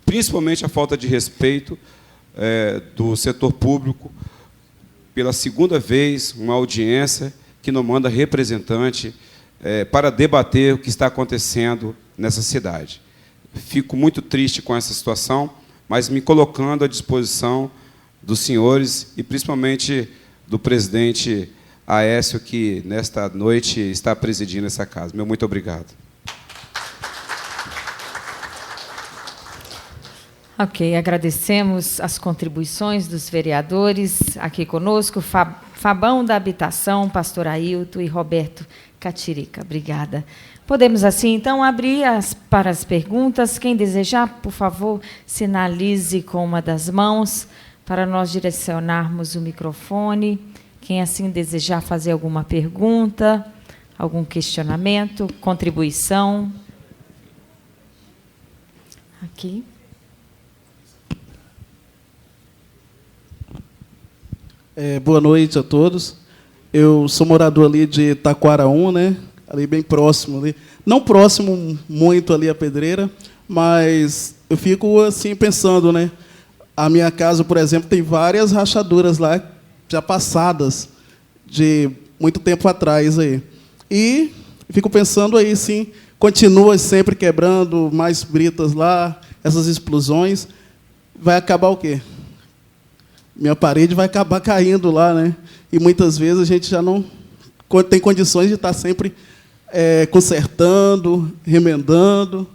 [SPEAKER 7] principalmente a falta de respeito do setor público. Pela segunda vez, uma audiência que não manda representante para debater o que está acontecendo nessa cidade. Fico muito triste com essa situação, mas me colocando à disposição dos senhores e principalmente do presidente Aécio, que nesta noite está presidindo essa casa. Meu muito obrigado.
[SPEAKER 3] Ok, agradecemos as contribuições dos vereadores aqui conosco, Fabão da Habitação, Pastor Ailton e Roberto Catirica. Obrigada. Podemos, assim, então, abrir para as perguntas. Quem desejar, por favor, sinalize com uma das mãos para nós direcionarmos o microfone. Quem assim desejar fazer alguma pergunta, algum questionamento, contribuição. Aqui.
[SPEAKER 8] Boa noite a todos. Eu sou morador ali de Taquara 1, né? Ali bem próximo ali. Não próximo muito ali à Pedreira, mas eu fico assim pensando, né? A minha casa, por exemplo, tem várias rachaduras lá já passadas de muito tempo atrás aí. E fico pensando aí, sim, continua sempre quebrando mais britas lá, essas explosões, vai acabar o quê? Minha parede vai acabar caindo lá, né? E muitas vezes a gente já não tem condições de estar sempre consertando, remendando.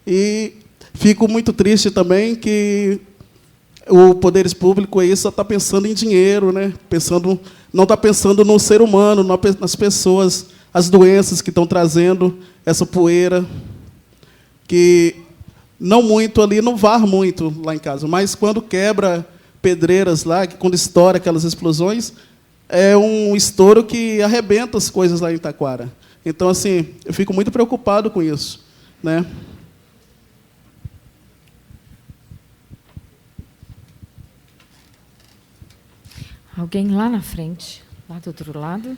[SPEAKER 8] E fico muito triste também que o poderes público aí só está pensando em dinheiro, né? Não está pensando no ser humano, nas pessoas, as doenças que estão trazendo essa poeira, que não muito ali, não var muito lá em casa, mas quando quebra pedreiras lá, que quando estoura aquelas explosões, é um estouro que arrebenta as coisas lá em Taquara. Então, assim, eu fico muito preocupado com isso, né?
[SPEAKER 3] Alguém lá na frente, lá do outro lado?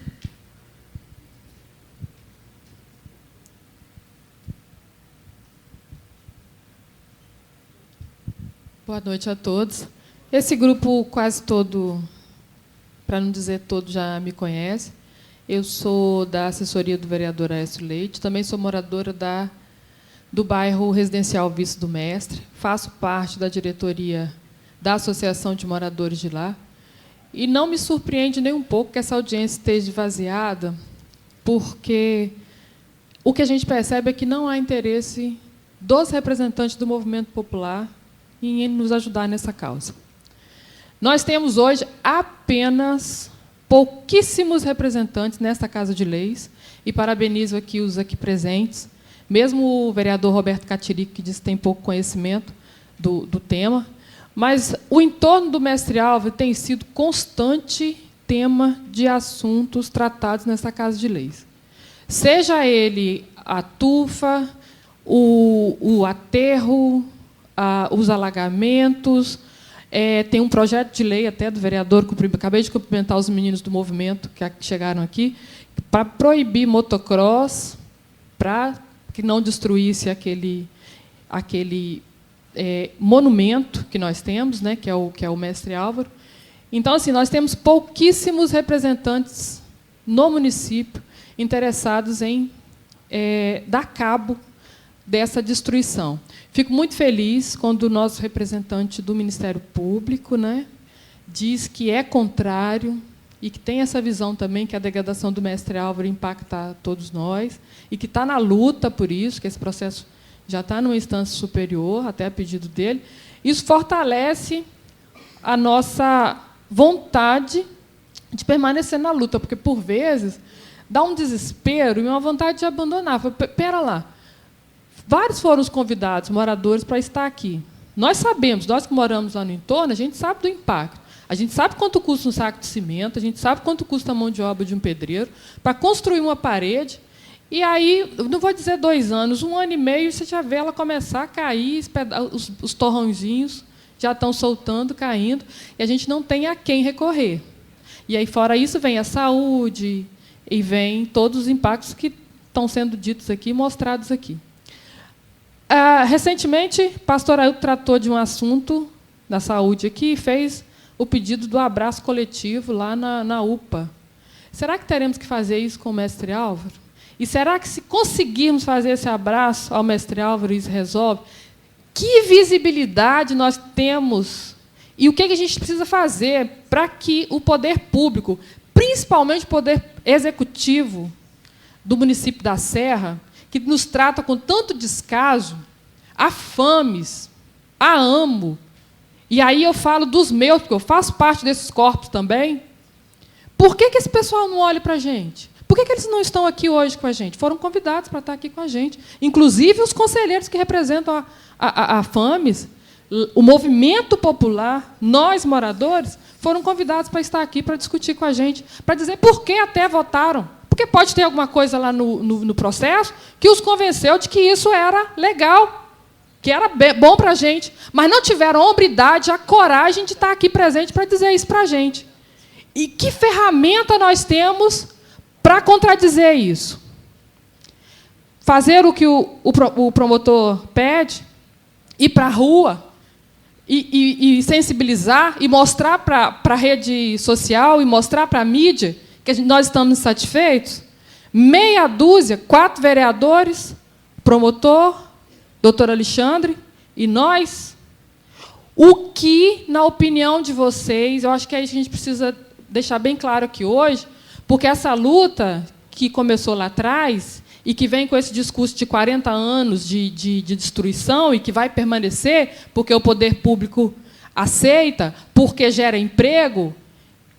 [SPEAKER 9] Boa noite a todos. Esse grupo quase todo, para não dizer todo, já me conhece. Eu sou da assessoria do vereador Aécio Leite, também sou moradora do bairro residencial Vice do Mestre, faço parte da diretoria da Associação de Moradores de lá, e não me surpreende nem um pouco que essa audiência esteja esvaziada, porque o que a gente percebe é que não há interesse dos representantes do movimento popular em nos ajudar nessa causa. Nós temos hoje apenas pouquíssimos representantes nesta Casa de Leis, e parabenizo aqui os aqui presentes, mesmo o vereador Roberto Catirica, que disse que tem pouco conhecimento do tema, mas o entorno do mestre Álvaro tem sido constante tema de assuntos tratados nessa Casa de Leis. Seja ele a tufa, o aterro, os alagamentos, tem um projeto de lei até do vereador, acabei de cumprimentar os meninos do movimento que chegaram aqui, para proibir motocross, para que não destruísse aquele monumento que nós temos, né, que é o mestre Álvaro. Então, assim, nós temos pouquíssimos representantes no município interessados em dar cabo dessa destruição. Fico muito feliz quando o nosso representante do Ministério Público, né, diz que é contrário e que tem essa visão também que a degradação do mestre Álvaro impacta todos nós e que está na luta por isso, que esse processo já está numa instância superior, até a pedido dele. Isso fortalece a nossa vontade de permanecer na luta, porque, por vezes, dá um desespero e uma vontade de abandonar. Espera lá. Vários foram os convidados, moradores, para estar aqui. Nós sabemos, nós que moramos lá no entorno, a gente sabe do impacto. A gente sabe quanto custa um saco de cimento, a gente sabe quanto custa a mão de obra de um pedreiro para construir uma parede. E aí, não vou dizer 2 anos, 1 ano e meio, você já vê ela começar a cair, os torrãozinhos já estão soltando, caindo, e a gente não tem a quem recorrer. E aí, fora isso, vem a saúde e vem todos os impactos que estão sendo ditos aqui, mostrados aqui. Recentemente, o pastor Ailton tratou de um assunto da saúde aqui e fez o pedido do abraço coletivo lá na UPA. Será que teremos que fazer isso com o mestre Álvaro? E será que, se conseguirmos fazer esse abraço ao mestre Álvaro, isso resolve? Que visibilidade nós temos? E o que a gente precisa fazer para que o poder público, principalmente o poder executivo do município da Serra, que nos trata com tanto descaso, a FAMES, a AMO, e aí eu falo dos meus, porque eu faço parte desses corpos também, por que esse pessoal não olha para a gente? Por que eles não estão aqui hoje com a gente? Foram convidados para estar aqui com a gente. Inclusive os conselheiros que representam a FAMES, o movimento popular, nós, moradores, foram convidados para estar aqui para discutir com a gente, para dizer por que até votaram. Porque pode ter alguma coisa lá no processo que os convenceu de que isso era legal, que era bom para a gente, mas não tiveram a hombridade, a coragem de estar aqui presente para dizer isso para a gente. E que ferramenta nós temos para contradizer isso? Fazer o que o promotor pede, ir para a rua e sensibilizar, e mostrar para a rede social, e mostrar para a mídia que nós estamos insatisfeitos? Meia dúzia, 4 vereadores, promotor, doutor Alexandre e nós. O que, na opinião de vocês, eu acho que a gente precisa deixar bem claro aqui hoje, porque essa luta que começou lá atrás e que vem com esse discurso de 40 anos de destruição e que vai permanecer porque o poder público aceita, porque gera emprego,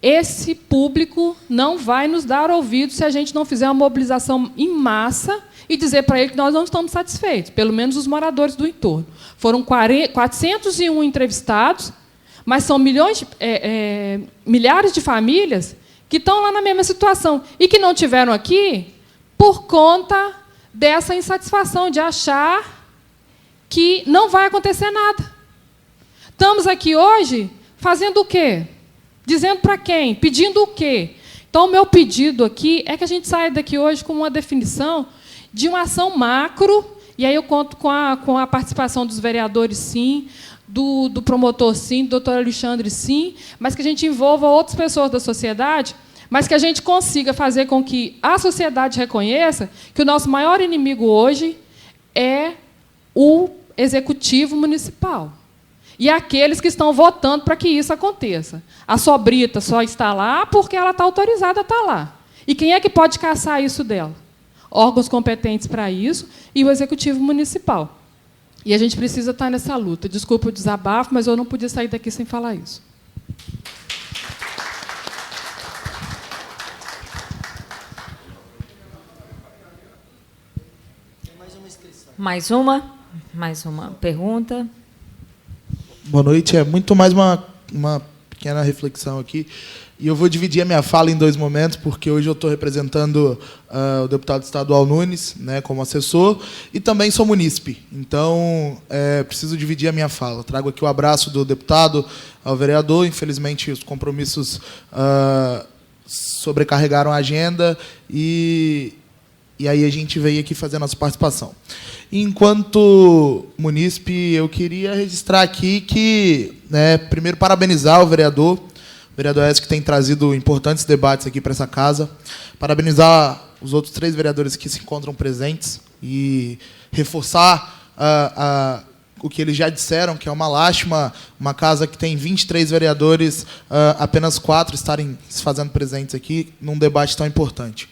[SPEAKER 9] esse público não vai nos dar ouvido se a gente não fizer uma mobilização em massa e dizer para ele que nós não estamos satisfeitos, pelo menos os moradores do entorno. Foram 401 entrevistados, mas são milhares de famílias que estão lá na mesma situação e que não tiveram aqui por conta dessa insatisfação de achar que não vai acontecer nada. Estamos aqui hoje fazendo o quê? Dizendo para quem? Pedindo o quê? Então, o meu pedido aqui é que a gente saia daqui hoje com uma definição de uma ação macro, e aí eu conto com a participação dos vereadores, sim, do promotor, sim, do doutor Alexandre, sim, mas que a gente envolva outras pessoas da sociedade, mas que a gente consiga fazer com que a sociedade reconheça que o nosso maior inimigo hoje é o executivo municipal. E aqueles que estão votando para que isso aconteça. A Sobrita só está lá porque ela está autorizada a estar lá. E quem é que pode caçar isso dela? Órgãos competentes para isso e o executivo municipal. E a gente precisa estar nessa luta. Desculpa o desabafo, mas eu não podia sair daqui sem falar isso.
[SPEAKER 3] Mais uma pergunta.
[SPEAKER 10] Boa noite. É muito mais uma pequena reflexão aqui. E eu vou dividir a minha fala em 2 momentos, porque hoje eu estou representando o deputado estadual Nunes, né, como assessor, e também sou munícipe. Então, preciso dividir a minha fala. Trago aqui o abraço do deputado ao vereador. Infelizmente, os compromissos sobrecarregaram a agenda e aí a gente veio aqui fazer a nossa participação. Enquanto munícipe, eu queria registrar aqui que, primeiro, parabenizar o vereador Aécio, que tem trazido importantes debates aqui para essa casa, parabenizar os outros 3 vereadores que se encontram presentes e reforçar o que eles já disseram, que é uma lástima uma casa que tem 23 vereadores, apenas 4 estarem se fazendo presentes aqui num debate tão importante.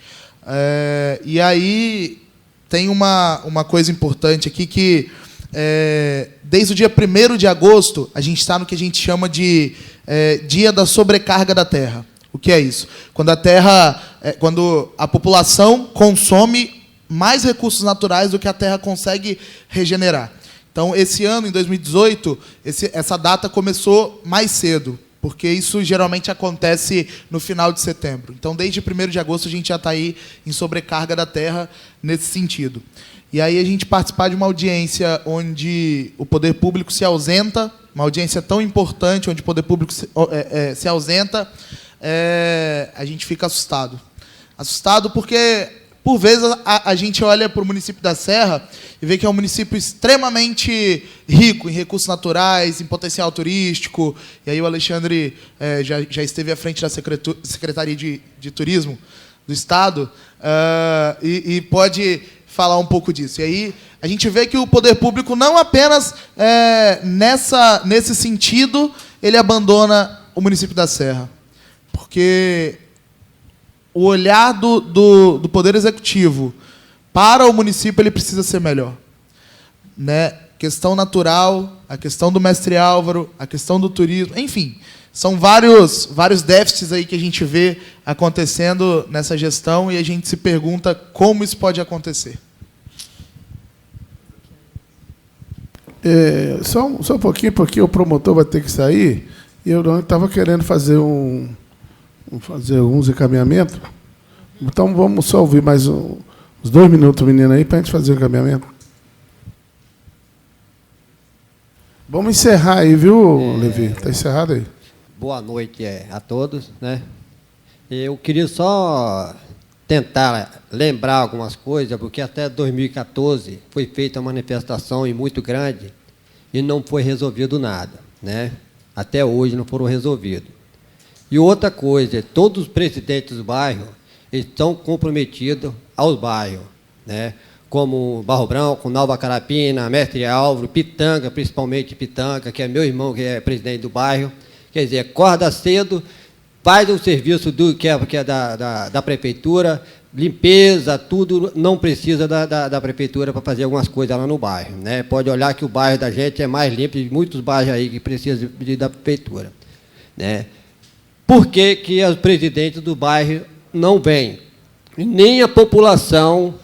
[SPEAKER 10] E aí, tem uma coisa importante aqui que, desde o dia 1º de agosto, a gente está no que a gente chama de Dia da Sobrecarga da Terra. O que é isso? Quando quando a população consome mais recursos naturais do que a terra consegue regenerar. Então, esse ano, em 2018, essa data começou mais cedo, porque isso geralmente acontece no final de setembro. Então, desde 1º de agosto, a gente já está aí em sobrecarga da terra nesse sentido. E aí a gente participar de uma audiência onde o poder público se ausenta, uma audiência tão importante, onde o poder público se ausenta, a gente fica assustado. Assustado porque, por vezes, a gente olha para o município da Serra e vê que é um município extremamente rico em recursos naturais, em potencial turístico. E aí o Alexandre já esteve à frente da Secretaria de Turismo do Estado e pode falar um pouco disso. E aí a gente vê que o poder público não apenas nesse sentido ele abandona o município da Serra, porque o olhar do Poder Executivo para o município ele precisa ser melhor. Né? Questão natural, a questão do Mestre Álvaro, a questão do turismo, enfim, são vários déficits aí que a gente vê acontecendo nessa gestão e a gente se pergunta como isso pode acontecer.
[SPEAKER 1] Só um pouquinho, porque o promotor vai ter que sair, e eu estava querendo fazer alguns encaminhamentos. Então, vamos só ouvir mais uns 2 minutos, menino, aí, para a gente fazer o encaminhamento. Vamos encerrar aí, viu, Levi? Está encerrado aí.
[SPEAKER 11] Boa noite a todos, né? Eu queria só tentar lembrar algumas coisas, porque até 2014 foi feita uma manifestação muito grande e não foi resolvido nada, né? Até hoje não foram resolvidos. E outra coisa, todos os presidentes do bairro estão comprometidos aos bairros, né? Como Barro Branco, Nova Carapina, Mestre Álvaro, Pitanga, principalmente Pitanga, que é meu irmão, que é presidente do bairro. Quer dizer, acorda cedo, faz o serviço que é da prefeitura, limpeza, tudo, não precisa da prefeitura para fazer algumas coisas lá no bairro, né? Pode olhar que o bairro da gente é mais limpo de muitos bairros aí que precisam da prefeitura, né? Por que os presidentes do bairro não vêm? Nem a população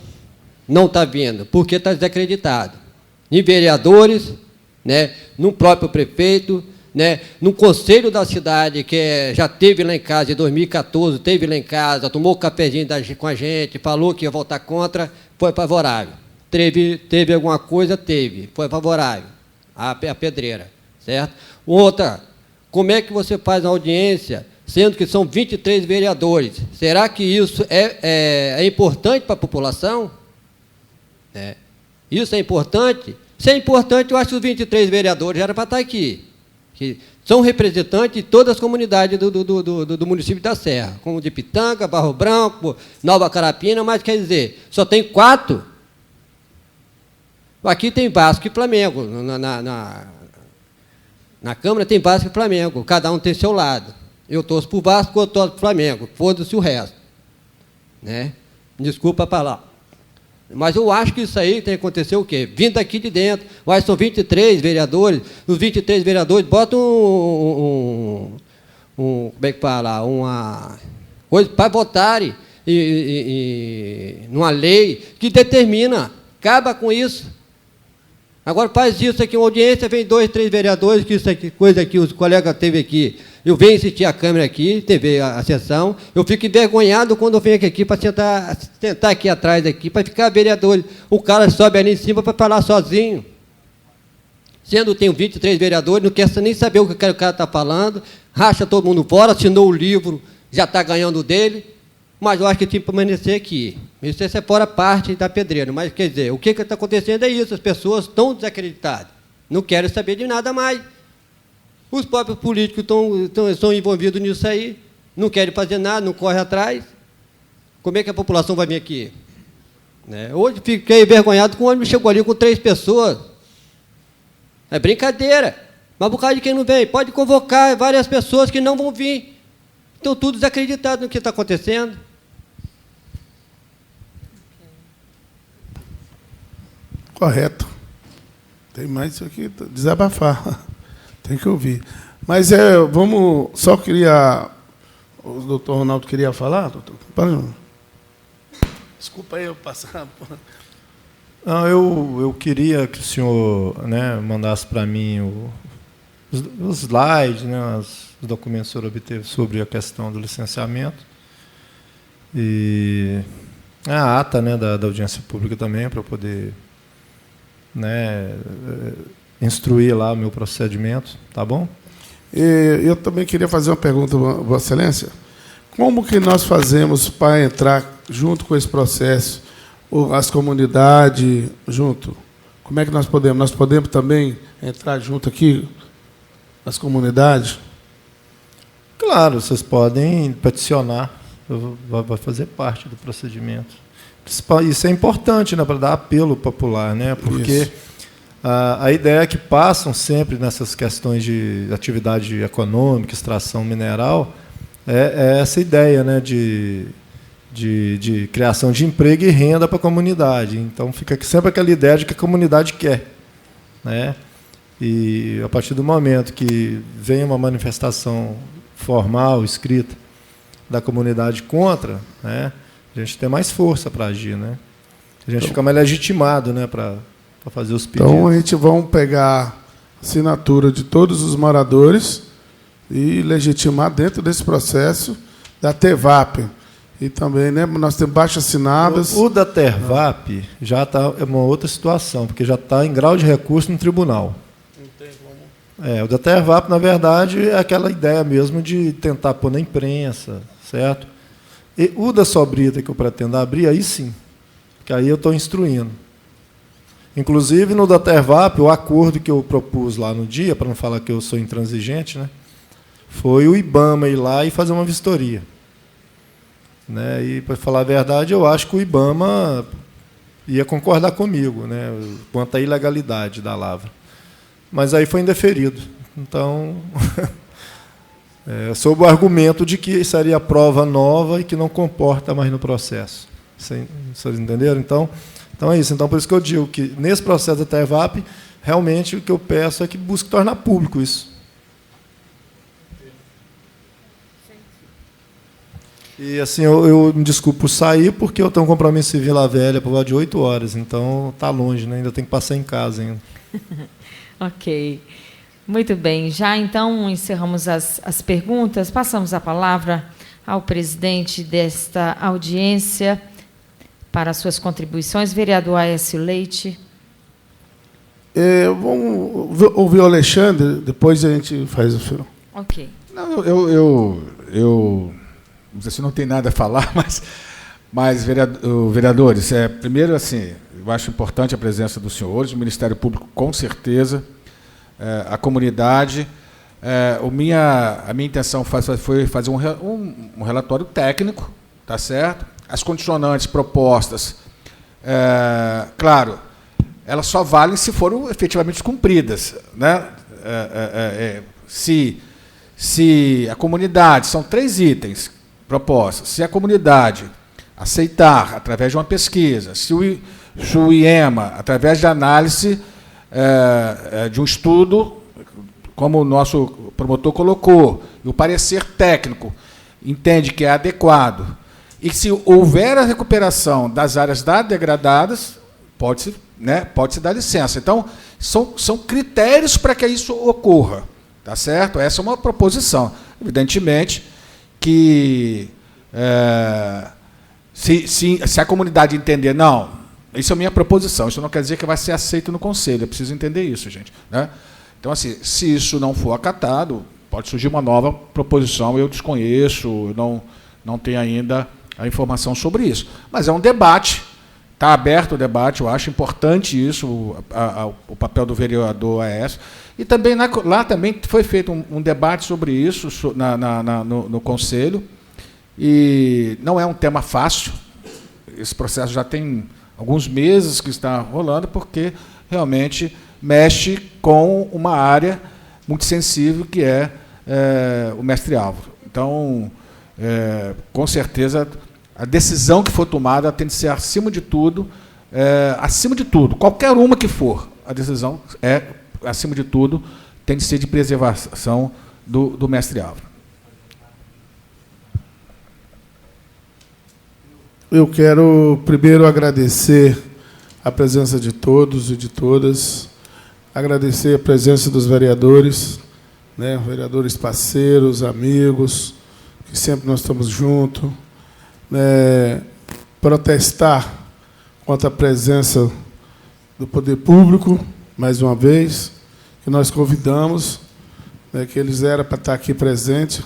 [SPEAKER 11] não está vindo, porque está desacreditado. Em vereadores, né? No próprio prefeito, né, no conselho da cidade, que já teve lá em casa, em 2014, teve lá em casa, tomou um cafezinho com a gente, falou que ia votar contra, foi favorável. Teve alguma coisa? Teve, foi favorável. A pedreira, certo? Outra, como é que você faz a audiência, sendo que são 23 vereadores? Será que isso é importante para a população? Isso é importante? Se é importante, eu acho que os 23 vereadores já eram para estar aqui, que são representantes de todas as comunidades do município da Serra, como de Pitanga, Barro Branco, Nova Carapina, mas quer dizer, só tem 4. Aqui tem Vasco e Flamengo, na Câmara tem Vasco e Flamengo, cada um tem seu lado. Eu torço para o Vasco, eu torço para o Flamengo, foda-se o resto. Né? Desculpa a palavra. Mas eu acho que isso aí tem que acontecer o quê? Vindo aqui de dentro. Mas são 23 vereadores. Os 23 vereadores botam como é que fala? Uma coisa para votarem numa lei que determina. Acaba com isso. Agora faz isso aqui, uma audiência, vem 2, 3 vereadores, que isso aqui, coisa que os colegas teve aqui. Eu venho assistir a câmera aqui, TV, a sessão, eu fico envergonhado quando eu venho aqui para sentar aqui atrás, aqui, para ficar vereador. O cara sobe ali em cima para falar sozinho. Sendo que tem 23 vereadores, não quer nem saber o que o cara está falando, racha todo mundo fora, assinou o livro, já está ganhando dele, mas eu acho que tinha que permanecer aqui. Isso é fora parte da pedreira. Mas, quer dizer, o que está acontecendo é isso, as pessoas estão desacreditadas, não querem saber de nada mais. Os próprios políticos estão envolvidos nisso aí, não querem fazer nada, não correm atrás. Como é que a população vai vir aqui? Né? Hoje fiquei envergonhado com o ônibus chegou ali com 3 pessoas. É brincadeira. Mas por causa de quem não vem, pode convocar várias pessoas que não vão vir. Estão todos desacreditados no que está acontecendo.
[SPEAKER 1] Correto. Tem mais isso aqui, desabafar. Tem que ouvir. Mas vamos. Só queria. O doutor Ronaldo queria falar, doutor? Desculpa aí eu passar.
[SPEAKER 4] Não, eu queria que o senhor, né, mandasse para mim os slides, né, os documentos que o senhor obteve sobre a questão do licenciamento. E a ata, né, da audiência pública também, para eu poder, né, instruir lá o meu procedimento, tá bom?
[SPEAKER 1] Eu também queria fazer uma pergunta, Vossa Excelência. Como que nós fazemos para entrar junto com esse processo, as comunidades junto? Como é que nós podemos? Nós podemos também entrar junto aqui, as comunidades?
[SPEAKER 4] Claro, vocês podem peticionar, vai fazer parte do procedimento. Isso é importante, né, para dar apelo popular, né, porque a ideia é que passam sempre nessas questões de atividade econômica, extração mineral, é essa ideia, né, de criação de emprego e renda para a comunidade. Então, fica sempre aquela ideia de que a comunidade quer, né? E, a partir do momento que vem uma manifestação formal, escrita, da comunidade contra, né, a gente tem mais força para agir, né? A gente fica mais legitimado, né, para fazer os pedidos.
[SPEAKER 1] Então, a gente vai pegar a assinatura de todos os moradores e legitimar dentro desse processo da TEVAP. E também, né, nós temos baixas assinadas.
[SPEAKER 4] O da TEVAP já é uma outra situação, porque já está em grau de recurso no tribunal.
[SPEAKER 1] Não tem como.
[SPEAKER 4] O da TEVAP, na verdade, é aquela ideia mesmo de tentar pôr na imprensa, certo? E o da Sobrita, que eu pretendo abrir, aí sim, que aí eu estou instruindo. Inclusive, no da TEVAP, o acordo que eu propus lá no dia, para não falar que eu sou intransigente, né, foi o IBAMA ir lá e fazer uma vistoria. Né, e, para falar a verdade, eu acho que o IBAMA ia concordar comigo, né, quanto à ilegalidade da lavra. Mas aí foi indeferido. Então, sob o argumento de que seria prova nova e que não comporta mais no processo. Vocês entenderam? Então é isso. Então, por isso que eu digo que, nesse processo da TEVAP, realmente o que eu peço é que busque tornar público isso. E, assim, eu me desculpo por sair, porque eu tenho um compromisso em Vila Velha por volta de 8 horas, então está longe, né? Ainda tem que passar em casa ainda.
[SPEAKER 3] Ok. Muito bem. Já, então, encerramos as perguntas. Passamos a palavra ao presidente desta audiência para as suas contribuições, vereador Aécio Leite.
[SPEAKER 1] Vamos ouvir o Alexandre, depois a gente faz o final.
[SPEAKER 3] Ok.
[SPEAKER 2] Não, eu não sei se não tem nada a falar, mas vereadores, primeiro, assim, eu acho importante a presença dos senhores, o Ministério Público, com certeza, a comunidade. A minha intenção foi fazer um relatório técnico, tá certo? As condicionantes propostas, claro, elas só valem se foram efetivamente cumpridas, né? Se a comunidade, são 3 itens propostas, se a comunidade aceitar, através de uma pesquisa, se o IEMA, através de análise de um estudo, como o nosso promotor colocou, e o parecer técnico entende que é adequado, e se houver a recuperação das áreas degradadas, pode-se dar licença. Então, são critérios para que isso ocorra, tá certo? Essa é uma proposição. Evidentemente que se a comunidade entender, não, isso é a minha proposição, isso não quer dizer que vai ser aceito no Conselho, é preciso entender isso, gente, né? Então, assim, se isso não for acatado, pode surgir uma nova proposição, eu desconheço, não tenho ainda a informação sobre isso. Mas é um debate, está aberto o debate, eu acho importante isso, o papel do vereador Aécio. E também lá também foi feito um debate sobre isso no Conselho, e não é um tema fácil, esse processo já tem alguns meses que está rolando, porque realmente mexe com uma área muito sensível, que é o mestre Álvaro. Então, com certeza, a decisão que for tomada tem de ser, acima de tudo, acima de tudo, qualquer uma que for, a decisão acima de tudo, tem de ser de preservação do mestre Álvaro.
[SPEAKER 1] Eu quero primeiro agradecer a presença de todos e de todas, agradecer a presença dos vereadores, né, vereadores parceiros, amigos, que sempre nós estamos juntos, né, protestar contra a presença do poder público, mais uma vez, que nós convidamos, né, que eles eram para estar aqui presentes,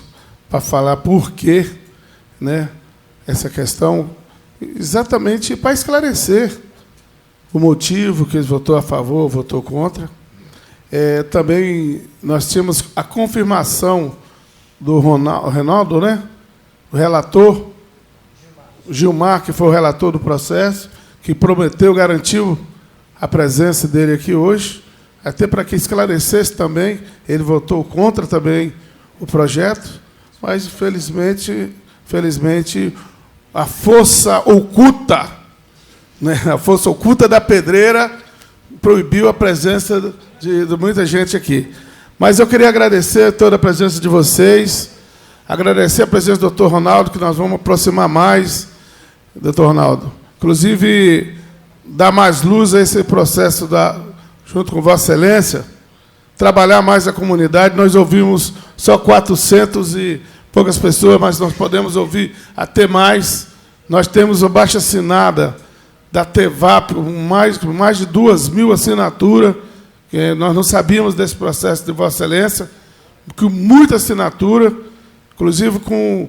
[SPEAKER 1] para falar por quê, né, essa questão, exatamente para esclarecer o motivo que eles votou a favor, votou contra. Também nós tínhamos a confirmação do Ronaldo, né, o relator, Gilmar, que foi o relator do processo, que prometeu, garantiu a presença dele aqui hoje, até para que esclarecesse também. Ele votou contra também o projeto, mas, felizmente, a força oculta, né, a força oculta da pedreira proibiu a presença de muita gente aqui. Mas eu queria agradecer toda a presença de vocês, agradecer a presença do doutor Ronaldo, que nós vamos aproximar mais, doutor Ronaldo. Inclusive, dar mais luz a esse processo, junto com Vossa Excelência, trabalhar mais a comunidade. Nós ouvimos só 400 e poucas pessoas, mas nós podemos ouvir até mais. Nós temos a abaixo-assinada da TEVAP, mais de 2.000 assinaturas. Nós não sabíamos desse processo de Vossa Excelência, com muita assinatura, inclusive com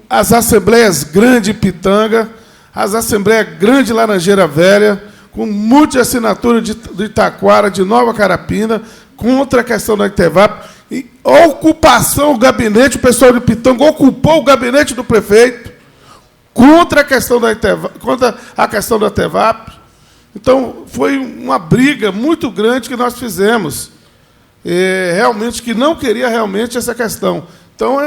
[SPEAKER 1] as assembleias grandes de Pitanga, as assembleias grandes de Laranjeira Velha, com muita assinatura de Itaquara, de Nova Carapina, contra a questão da TEVAP, e a ocupação do gabinete, o pessoal de Pitanga ocupou o gabinete do prefeito, contra a questão da TEVAP. Então, foi uma briga muito grande que nós fizemos, realmente, que não queria realmente essa questão. Então,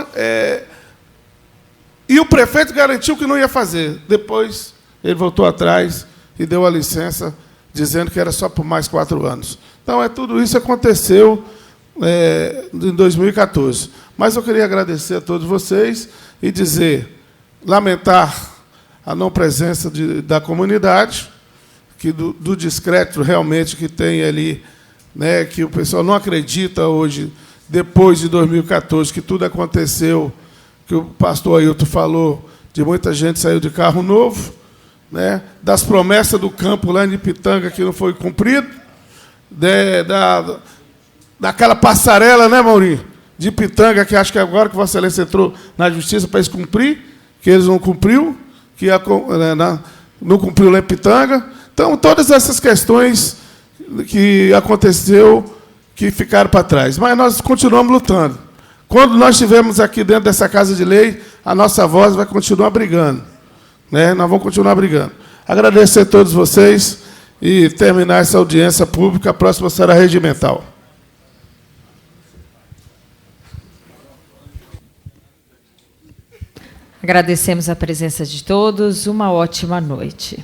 [SPEAKER 1] e o prefeito garantiu que não ia fazer. Depois, ele voltou atrás e deu a licença, dizendo que era só por mais 4 anos. Então, tudo isso aconteceu em 2014. Mas eu queria agradecer a todos vocês e lamentar a não presença da comunidade, que do descrédito realmente que tem ali, né, que o pessoal não acredita hoje, depois de 2014, que tudo aconteceu, que o pastor Ailton falou, de muita gente saiu de carro novo, né, das promessas do campo lá em Pitanga que não foi cumprido, daquela passarela, né, Maurinho, de Pitanga, que acho que agora que Vossa Excelência entrou na justiça para eles cumprir, que eles não cumpriu, não cumpriu lá em Pitanga. Então, todas essas questões que aconteceu, que ficaram para trás. Mas nós continuamos lutando. Quando nós estivermos aqui dentro dessa Casa de Lei, a nossa voz vai continuar brigando, né? Nós vamos continuar brigando. Agradecer a todos vocês e terminar essa audiência pública. A próxima será regimental.
[SPEAKER 3] Agradecemos a presença de todos. Uma ótima noite.